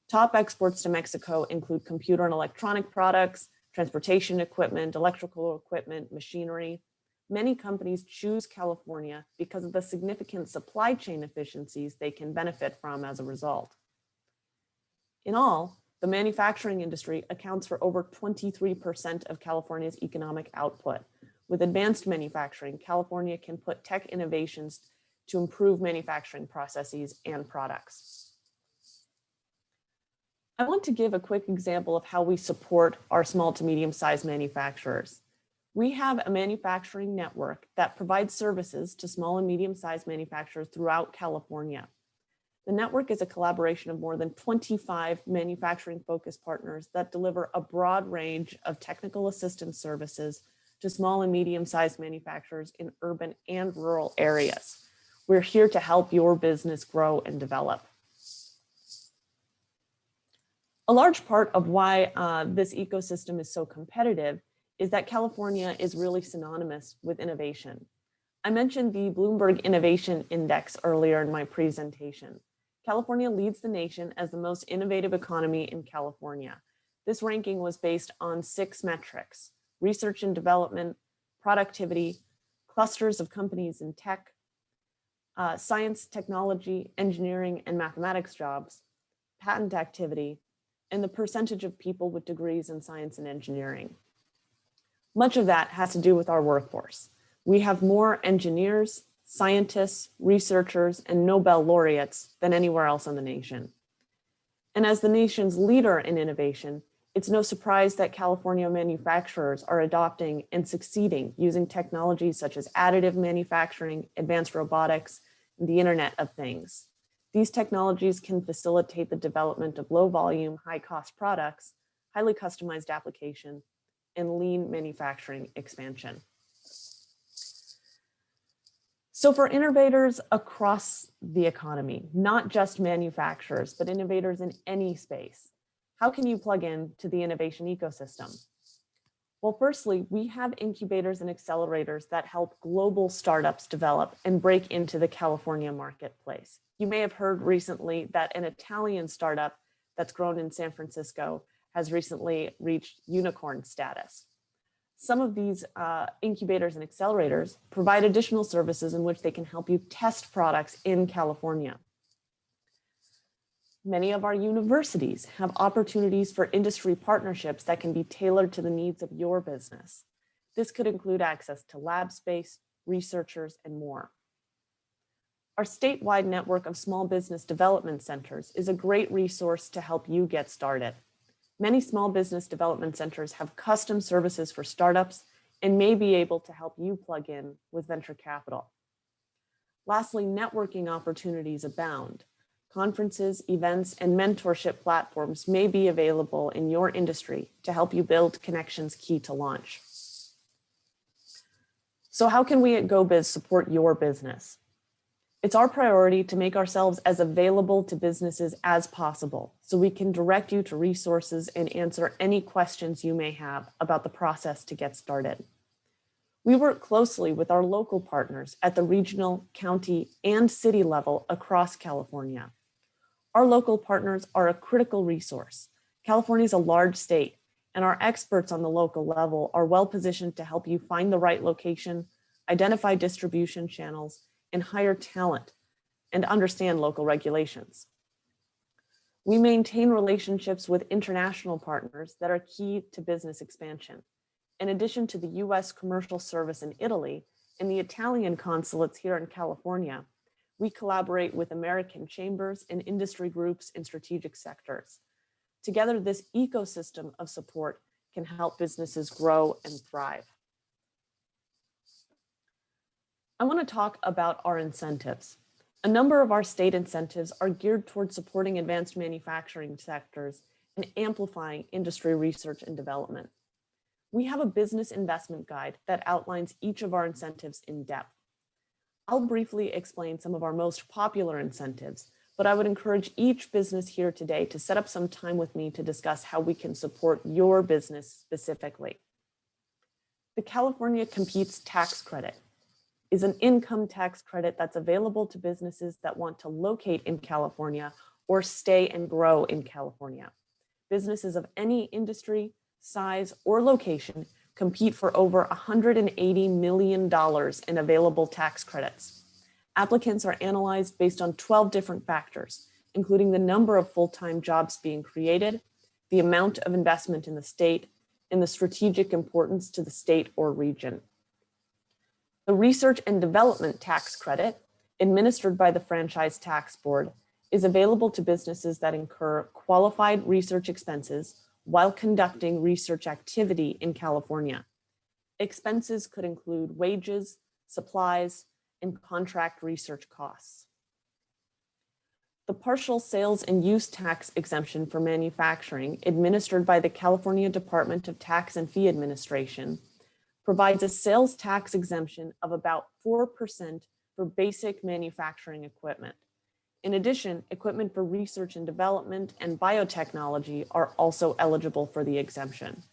Top exports to Mexico include computer and electronic products, transportation equipment, electrical equipment, machinery. Many companies choose California because of the significant supply chain efficiencies they can benefit from as a result. In all, the manufacturing industry accounts for over 23% of California's economic output. With advanced manufacturing, California can put tech innovations to improve manufacturing processes and products. I want to give a quick example of how we support our small to medium-sized manufacturers. We have a manufacturing network that provides services to small and medium-sized manufacturers throughout California. The network is a collaboration of more than 25 manufacturing-focused partners that deliver a broad range of technical assistance services to small and medium-sized manufacturers in urban and rural areas. We're here to help your business grow and develop. A large part of why this ecosystem is so competitive is that California is really synonymous with innovation. I mentioned the Bloomberg Innovation Index earlier in my presentation. California leads the nation as the most innovative economy in California. This ranking was based on 6 metrics: research and development, productivity, clusters of companies in tech, science, technology, engineering, and mathematics jobs, patent activity, and the percentage of people with degrees in science and engineering. Much of that has to do with our workforce. We have more engineers, scientists, researchers, and Nobel laureates than anywhere else in the nation. And as the nation's leader in innovation, it's no surprise that California manufacturers are adopting and succeeding using technologies such as additive manufacturing, advanced robotics, and the Internet of Things. These technologies can facilitate the development of low volume, high cost products, highly customized application, and lean manufacturing expansion. So for innovators across the economy, not just manufacturers, but innovators in any space, how can you plug in to the innovation ecosystem? Well, firstly, we have incubators and accelerators that help global startups develop and break into the California marketplace. You may have heard recently that an Italian startup that's grown in San Francisco has recently reached unicorn status. Some of these incubators and accelerators provide additional services in which they can help you test products in California. Many of our universities have opportunities for industry partnerships that can be tailored to the needs of your business. This could include access to lab space, researchers, and more. Our statewide network of small business development centers is a great resource to help you get started. Many small business development centers have custom services for startups and may be able to help you plug in with venture capital. Lastly, networking opportunities abound. Conferences, events, and mentorship platforms may be available in your industry to help you build connections key to launch. So how can we at GoBiz support your business? It's our priority to make ourselves as available to businesses as possible so we can direct you to resources and answer any questions you may have about the process to get started. We work closely with our local partners at the regional, county, and city level across California. Our local partners are a critical resource. California is a large state, and our experts on the local level are well positioned to help you find the right location, identify distribution channels, and hire talent and understand local regulations. We maintain relationships with international partners that are key to business expansion. In addition to the US commercial service in Italy and the Italian consulates here in California, we collaborate with American chambers and industry groups in strategic sectors. Together, this ecosystem of support can help businesses grow and thrive. I want to talk about our incentives. A number of our state incentives are geared towards supporting advanced manufacturing sectors and amplifying industry research and development. We have a business investment guide that outlines each of our incentives in depth. I'll briefly explain some of our most popular incentives, but I would encourage each business here today to set up some time with me to discuss how we can support your business specifically. The California Competes Tax Credit is an income tax credit that's available to businesses that want to locate in California or stay and grow in California. Businesses of any industry, size, or location compete for over $180 million in available tax credits. Applicants are analyzed based on 12 different factors, including the number of full-time jobs being created, the amount of investment in the state, and the strategic importance to the state or region. The Research and Development Tax Credit, administered by the Franchise Tax Board, is available to businesses that incur qualified research expenses while conducting research activity in California. Expenses could include wages, supplies, and contract research costs. The Partial Sales and Use Tax Exemption for Manufacturing, administered by the California Department of Tax and Fee Administration, provides a sales tax exemption of about 4% for basic manufacturing equipment. In addition, equipment for research and development and biotechnology are also eligible for the exemption.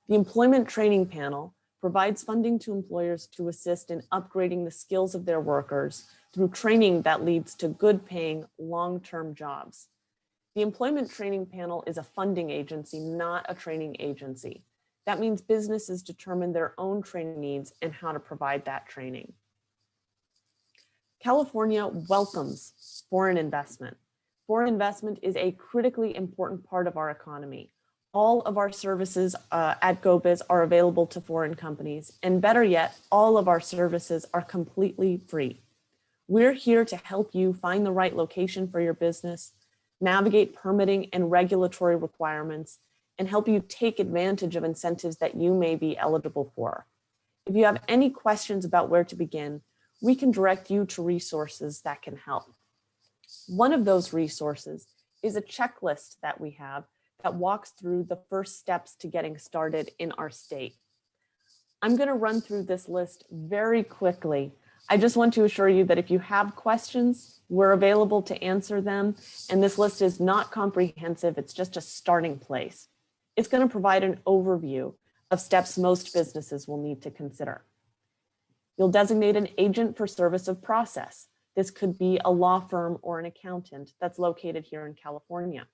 The Employment Training Panel provides funding to employers to assist in upgrading the skills of their workers through training that leads to good paying long-term jobs. The Employment Training Panel is a funding agency, not a training agency. That means businesses determine their own training needs and how to provide that training. California welcomes foreign investment. Foreign investment is a critically important part of our economy. All of our services at GoBiz are available to foreign companies, and better yet, all of our services are completely free. We're here to help you find the right location for your business, navigate permitting and regulatory requirements, and help you take advantage of incentives that you may be eligible for. If you have any questions about where to begin, we can direct you to resources that can help. One of those resources is a checklist that we have that walks through the first steps to getting started in our state. I'm going to run through this list very quickly. I just want to assure you that if you have questions, we're available to answer them. And this list is not comprehensive, it's just a starting place. It's going to provide an overview of steps most businesses will need to consider. You'll designate an agent for service of process. This could be a law firm or an accountant that's located here in California.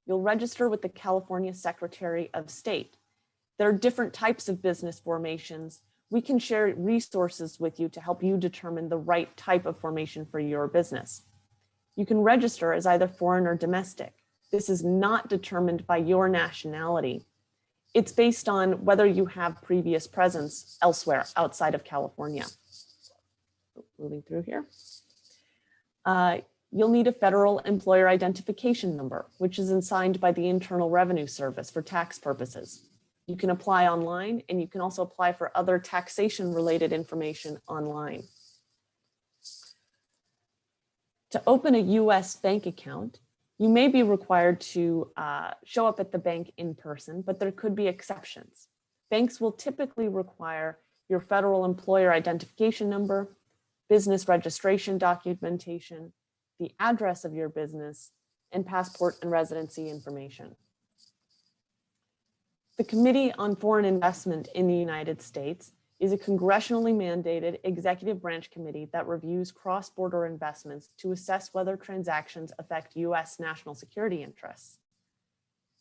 You'll register with the California Secretary of State. There are different types of business formations. We can share resources with you to help you determine the right type of formation for your business. You can register as either foreign or domestic. This is not determined by your nationality. It's based on whether you have previous presence elsewhere outside of California. Moving through here. You'll need a federal employer identification number, which is assigned by the Internal Revenue Service for tax purposes. You can apply online, and you can also apply for other taxation-related information online. To open a U.S. bank account, you may be required to show up at the bank in person, but there could be exceptions. Banks will typically require your federal employer identification number, business registration documentation, the address of your business, and passport and residency information. The Committee on Foreign Investment in the United States is a congressionally mandated executive branch committee that reviews cross-border investments to assess whether transactions affect U.S. national security interests.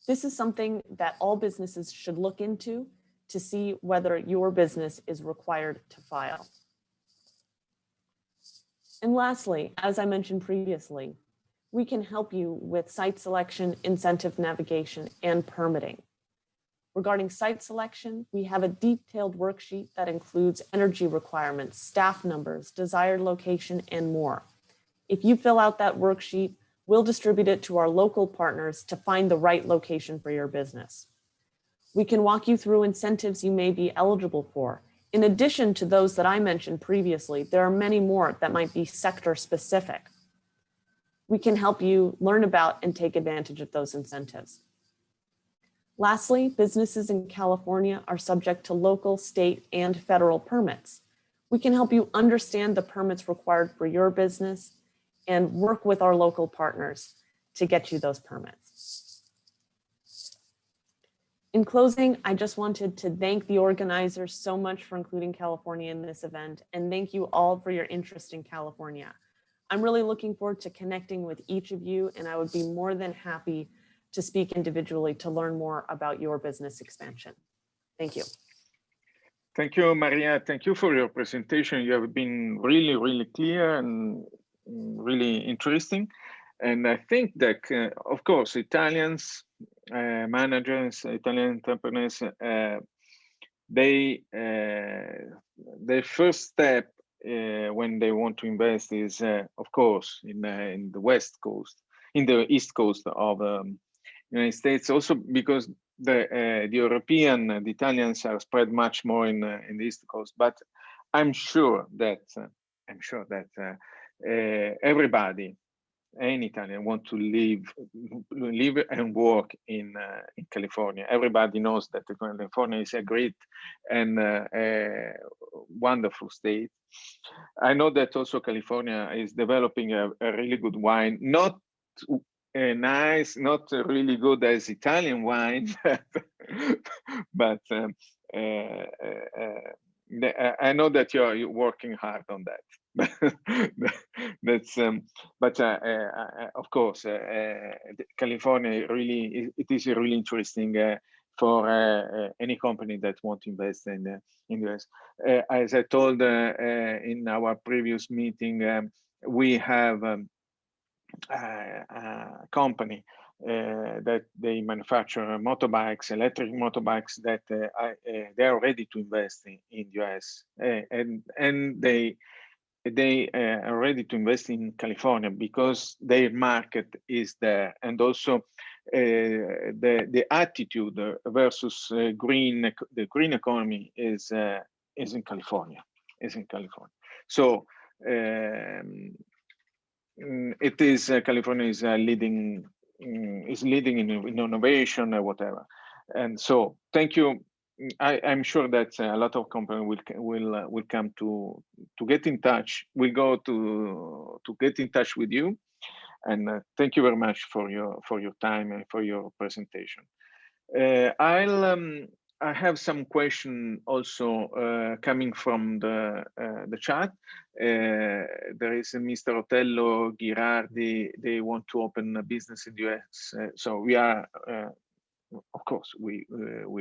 This is something that all businesses should look into to see whether your business is required to file. And lastly, as I mentioned previously, we can help you with site selection, incentive navigation, and permitting. Regarding site selection, we have a detailed worksheet that includes energy requirements, staff numbers, desired location, and more. If you fill out that worksheet, we'll distribute it to our local partners to find the right location for your business. We can walk you through incentives you may be eligible for. In addition to those that I mentioned previously, there are many more that might be sector specific. We can help you learn about and take advantage of those incentives. Lastly, businesses in California are subject to local, state, and federal permits. We can help you understand the permits required for your business and work with our local partners to get you those permits. In closing, I just wanted to thank the organizers so much for including California in this event, and thank you all for your interest in California. I'm really looking forward to connecting with each of you, and I would be more than happy to speak individually to learn more about your business expansion. Thank you. Thank you, Maria. Thank you for your presentation. You have been really, really clear and really interesting. And I think that, of course, Italians, managers, Italian entrepreneurs, their first step when they want to invest is, of course, in the West Coast, in the East Coast of United States, also because the European, the Italians are spread much more in the East Coast. But I'm sure that everybody, any Italian, want to live and work in California. Everybody knows that California is a great and wonderful state. I know that also California is developing a really good wine, not nice, not really good as Italian wine, but I know that you're working hard on that. That's but of course, California really it is really interesting for any company that want to invest in the US. As I told in our previous meeting, we have a company that they manufacture motorbikes, electric motorbikes that they are ready to invest in US, and they are ready to invest in California because their market is there, and also the attitude versus the green economy is in California. So it is California is leading in innovation or whatever, and so thank you. I'm sure that a lot of companies will come to get in touch. We'll go to get in touch with you, and thank you very much for your time and for your presentation. I have some question also coming from the chat. There is a Mr. Otello Girardi. They want to open a business in the US. So we are, of course, we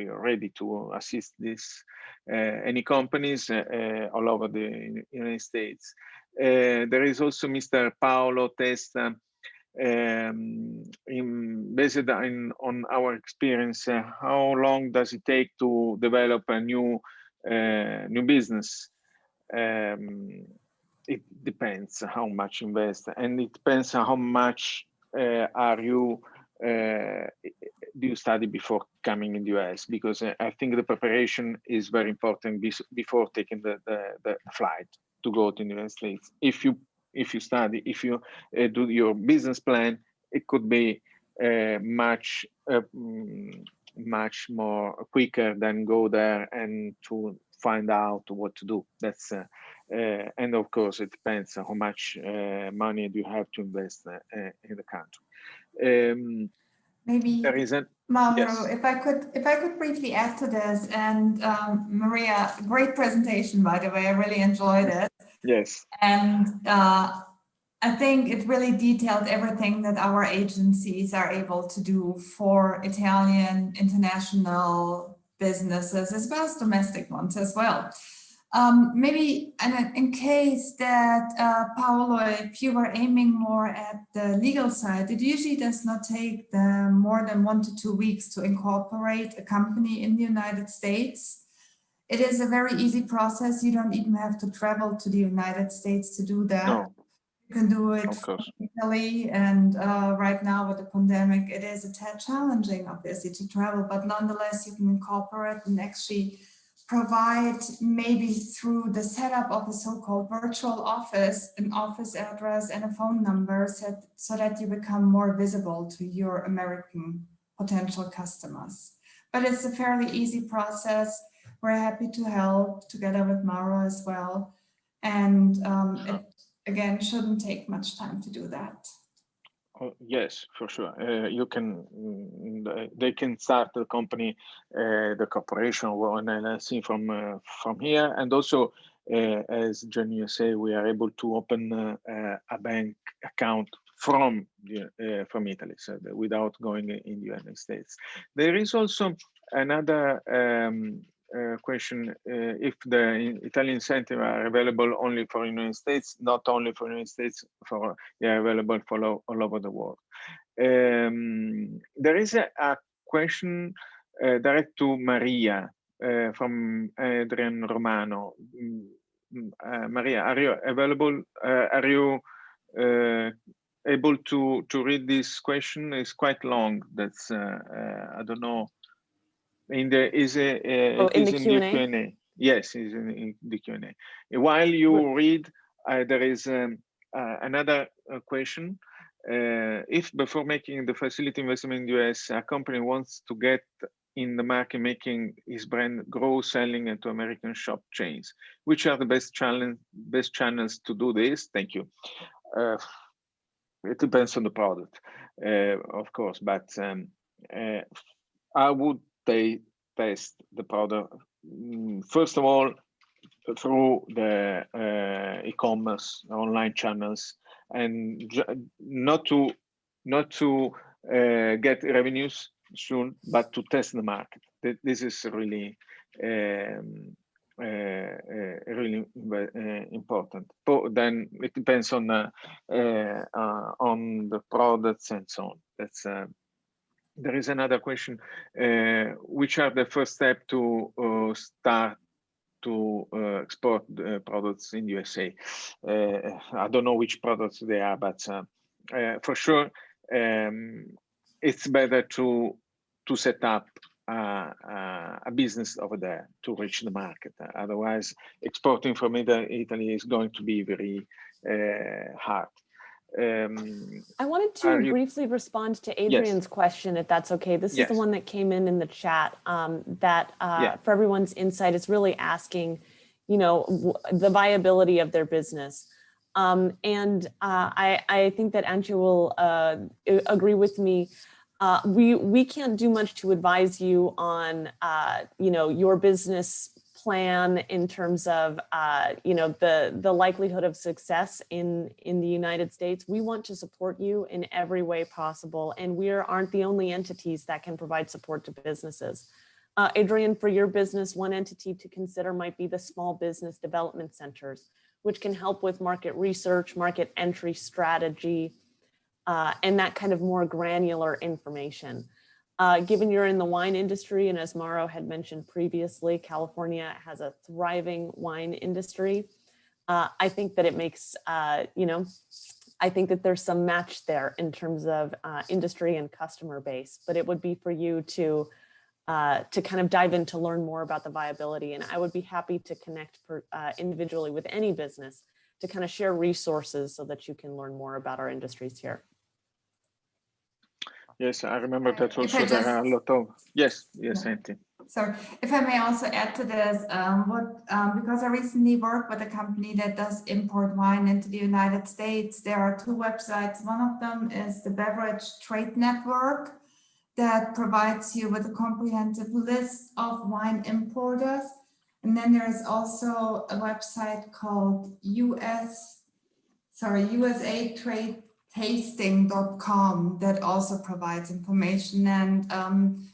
are ready to assist this any companies all over the United States. There is also Mr. Paolo Testa. Based on our experience, how long does it take to develop a new business? It depends how much invest, and it depends on how much do you study before coming in the US, because I think the preparation is very important before taking the flight to go to the United States. If you study, if you do your business plan, it could be much more quicker than go there and to find out what to do. That's and of course it depends on how much money do you have to invest in the country. Maybe there is Mauro, yes. if I could briefly add to this, and Maria, great presentation, by the way, I really enjoyed it. Yes. And I think it really detailed everything that our agencies are able to do for Italian international businesses, as well as domestic ones as well. Maybe in case that, Paolo, if you were aiming more at the legal side, it usually does not take more than 1 to 2 weeks to incorporate a company in the United States. It is a very easy process. You don't even have to travel to the United States to do that. No. You can do it Of course. easily, and right now with the pandemic, it is a tad challenging, obviously, to travel, but nonetheless, you can incorporate and actually provide, maybe through the setup of a so-called virtual office, an office address and a phone number, so that you become more visible to your American potential customers. But it's a fairly easy process. We're happy to help together with Mauro as well. And it, again, shouldn't take much time to do that. Oh, yes, for sure. You can, they can start the company, the corporation or an LLC from here. And also, as Jenny say, we are able to open a bank account from Italy, so without going in the United States. There is also another question, if the Italian incentive are available only for United States, not only for United States, they are available for all over the world. There is a question direct to Maria from Adrian Romano. Maria, are you available? Are you able to read this question? It's quite long. That's I don't know. In the Q&A. Yes, is in the Q&A. While you read, there is another question. If before making the facility investment in the US, a company wants to get in the market, making his brand grow, selling into American shop chains, which are the best channels to do this? Thank you. It depends on the product, of course, but I would say test the product, first of all, through the e-commerce online channels, and not to get revenues soon, but to test the market. This is really really important. But then it depends on the products and so on. That's there is another question. Which are the first steps to start to export products in USA? I don't know which products they are, but for sure, it's better to set up a business over there to reach the market. Otherwise, exporting from Italy is going to be very hard. I wanted to briefly respond to Adrian's question, if that's okay. This is the one that came in the chat, for everyone's insight, it's really asking, you know, the viability of their business. I think that Antje will agree with me. We can't do much to advise you on, you know, your business plan in terms of, you know, the likelihood of success in the United States. We want to support you in every way possible, and we aren't the only entities that can provide support to businesses. Adrian, for your business, one entity to consider might be the small business development centers, which can help with market research, market entry strategy, and that kind of more granular information. Given you're in the wine industry, and as Mauro had mentioned previously, California has a thriving wine industry. I think that it makes, you know, I think that there's some match there in terms of industry and customer base, but it would be for you to kind of dive in to learn more about the viability. And I would be happy to connect individually with any business to kind of share resources so that you can learn more about our industries here. Yes, I remember that also there are a lot of, yes, Antje. So if I may also add to this, because I recently worked with a company that does import wine into the United States, there are two websites. One of them is the Beverage Trade Network that provides you with a comprehensive list of wine importers. And then there is also a website called USATradeTasting.com that also provides information. And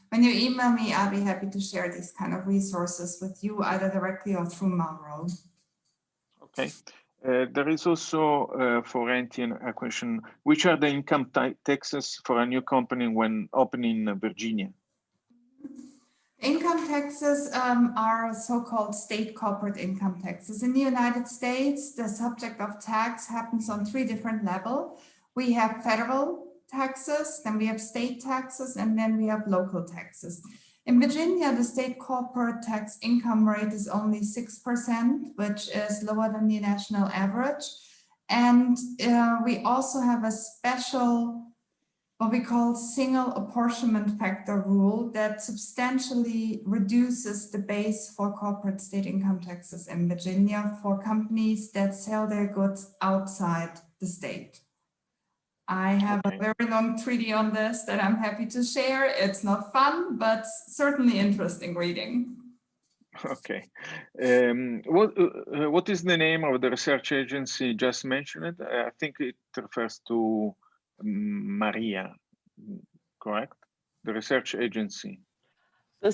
when you email me, I'll be happy to share these kind of resources with you, either directly or through Mauro. Okay. There is also for Antje a question: which are the income taxes for a new company when opening in Virginia? Income taxes are so-called state corporate income taxes. In the United States, the subject of tax happens on 3 different levels. We have federal taxes, then we have state taxes, and then we have local taxes. In Virginia, the state corporate tax income rate is only 6%, which is lower than the national average. And we also have a special, what we call single apportionment factor rule that substantially reduces the base for corporate state income taxes in Virginia for companies that sell their goods outside the state. I have a very long treaty on this that I'm happy to share. It's not fun, but certainly interesting reading. Okay. What is the name of the research agency just mentioned? I think it refers to Maria, correct? The research agency.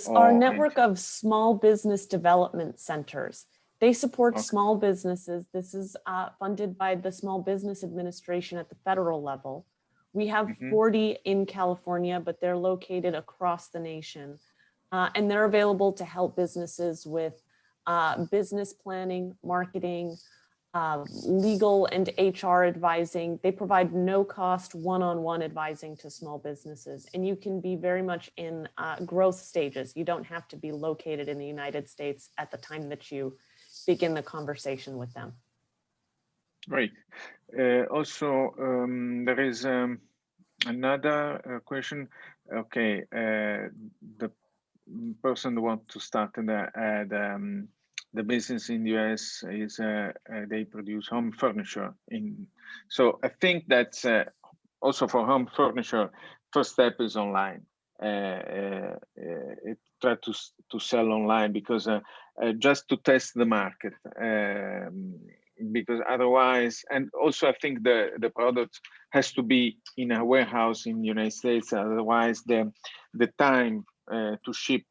Our network of small business development centers. They support small businesses. This is funded by the Small Business Administration at the federal level. We have 40 in California, but they're located across the nation. And they're available to help businesses with business planning, marketing, legal and HR advising. They provide no cost one-on-one advising to small businesses. And you can be very much in growth stages. You don't have to be located in the United States at the time that you begin the conversation with them. Great. Also, there is another question. Okay, the person who wants to start the business in the US is they produce home furniture. So I think that's also for home furniture, first step is online. try to sell online, because just to test the market, because otherwise, and also I think the product has to be in a warehouse in the United States, otherwise the time to ship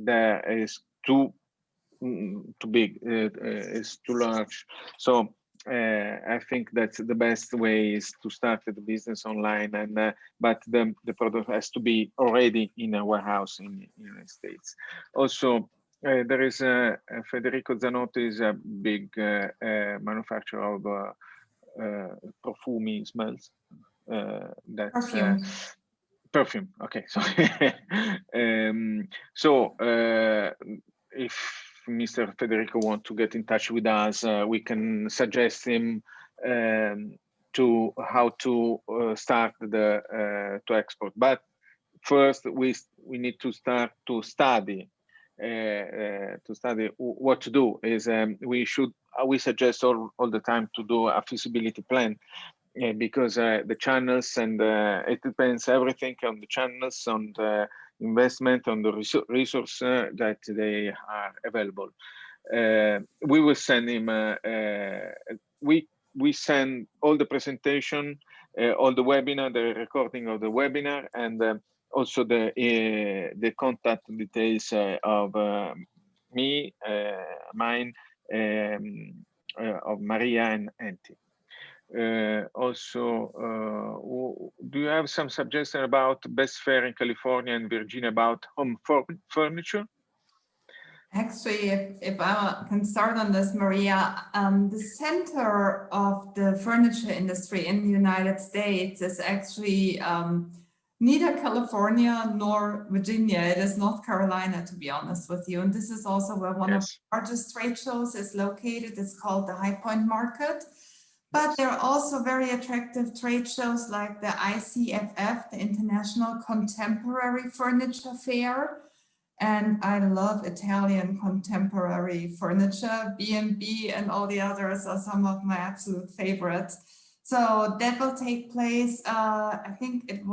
there is too big, is too large. So I think that's the best way is to start the business online, and but the product has to be already in a warehouse in the United States. Also, there is Federico Zanotti is a big manufacturer of profumi smells. That's perfume. Okay, sorry. So if Mr. Federico want to get in touch with us, we can suggest him to how to start the to export. But first, we need to start to study. What to do is we suggest all the time to do a feasibility plan, because the channels, and it depends everything on the channels, on the investment, on the resource that they are available. We will send him. We send all the presentation, all the webinar, the recording of the webinar, and also the contact details of me, mine, of Maria and Antti. Also, do you have some suggestion about best fair in California and Virginia about home furniture? Actually, if I can start on this, Maria, the center of the furniture industry in the United States is actually neither California nor Virginia. It is North Carolina, to be honest with you. And this is also where one of the largest trade shows is located. It's called the High Point Market. But there are also very attractive trade shows like the ICFF, the International Contemporary Furniture Fair. And I love Italian contemporary furniture. B&B and all the others are some of my absolute favorites. So that will take place, I think it's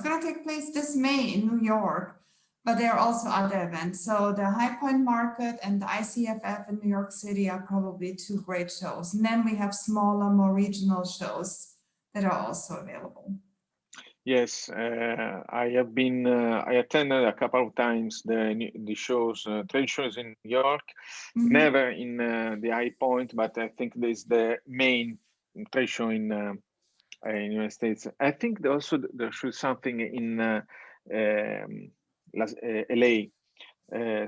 going to take place this May in New York. But there are also other events. So the High Point Market and the ICFF in New York City are probably two great shows. And then we have smaller, more regional shows that are also available. Yes, I have been. I attended a couple of times the shows, trade shows in New York. Never in the High Point, but I think this is the main trade show in United States. I think also there should something in LA.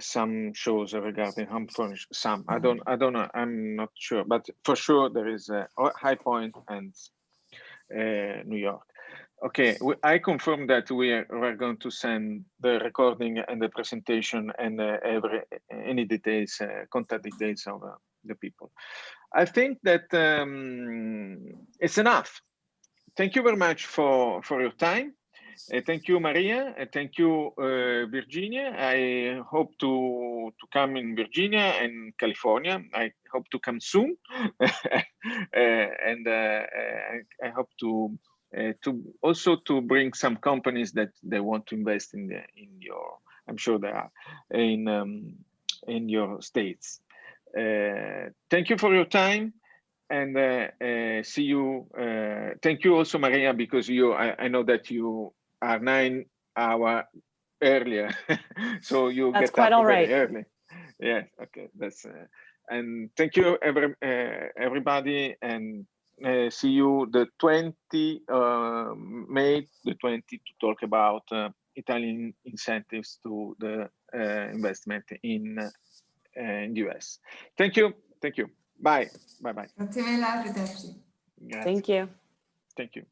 Some shows regarding home furniture. Some I don't know. I'm not sure, but for sure there is High Point and New York. Okay, I confirm that we're going to send the recording and the presentation and any details, contact details of the people. I think that it's enough. Thank you very much for your time. Thank you, Maria. Thank you, Virginia. I hope to come in Virginia and California. I hope to come soon, and I hope to also to bring some companies that they want to invest in your. I'm sure they are in your states. Thank you for your time. And see you. Thank you also, Maria, because I know that you are 9 hours earlier, so you That's get quite up all right. very early. Yeah, okay, that's and thank you everybody, and see you the 20 May the 20 to talk about Italian incentives to the investment in the US. Thank you. Bye. Bye. Grazie mille, arrivederci. Grazie. Thank you. Thank you.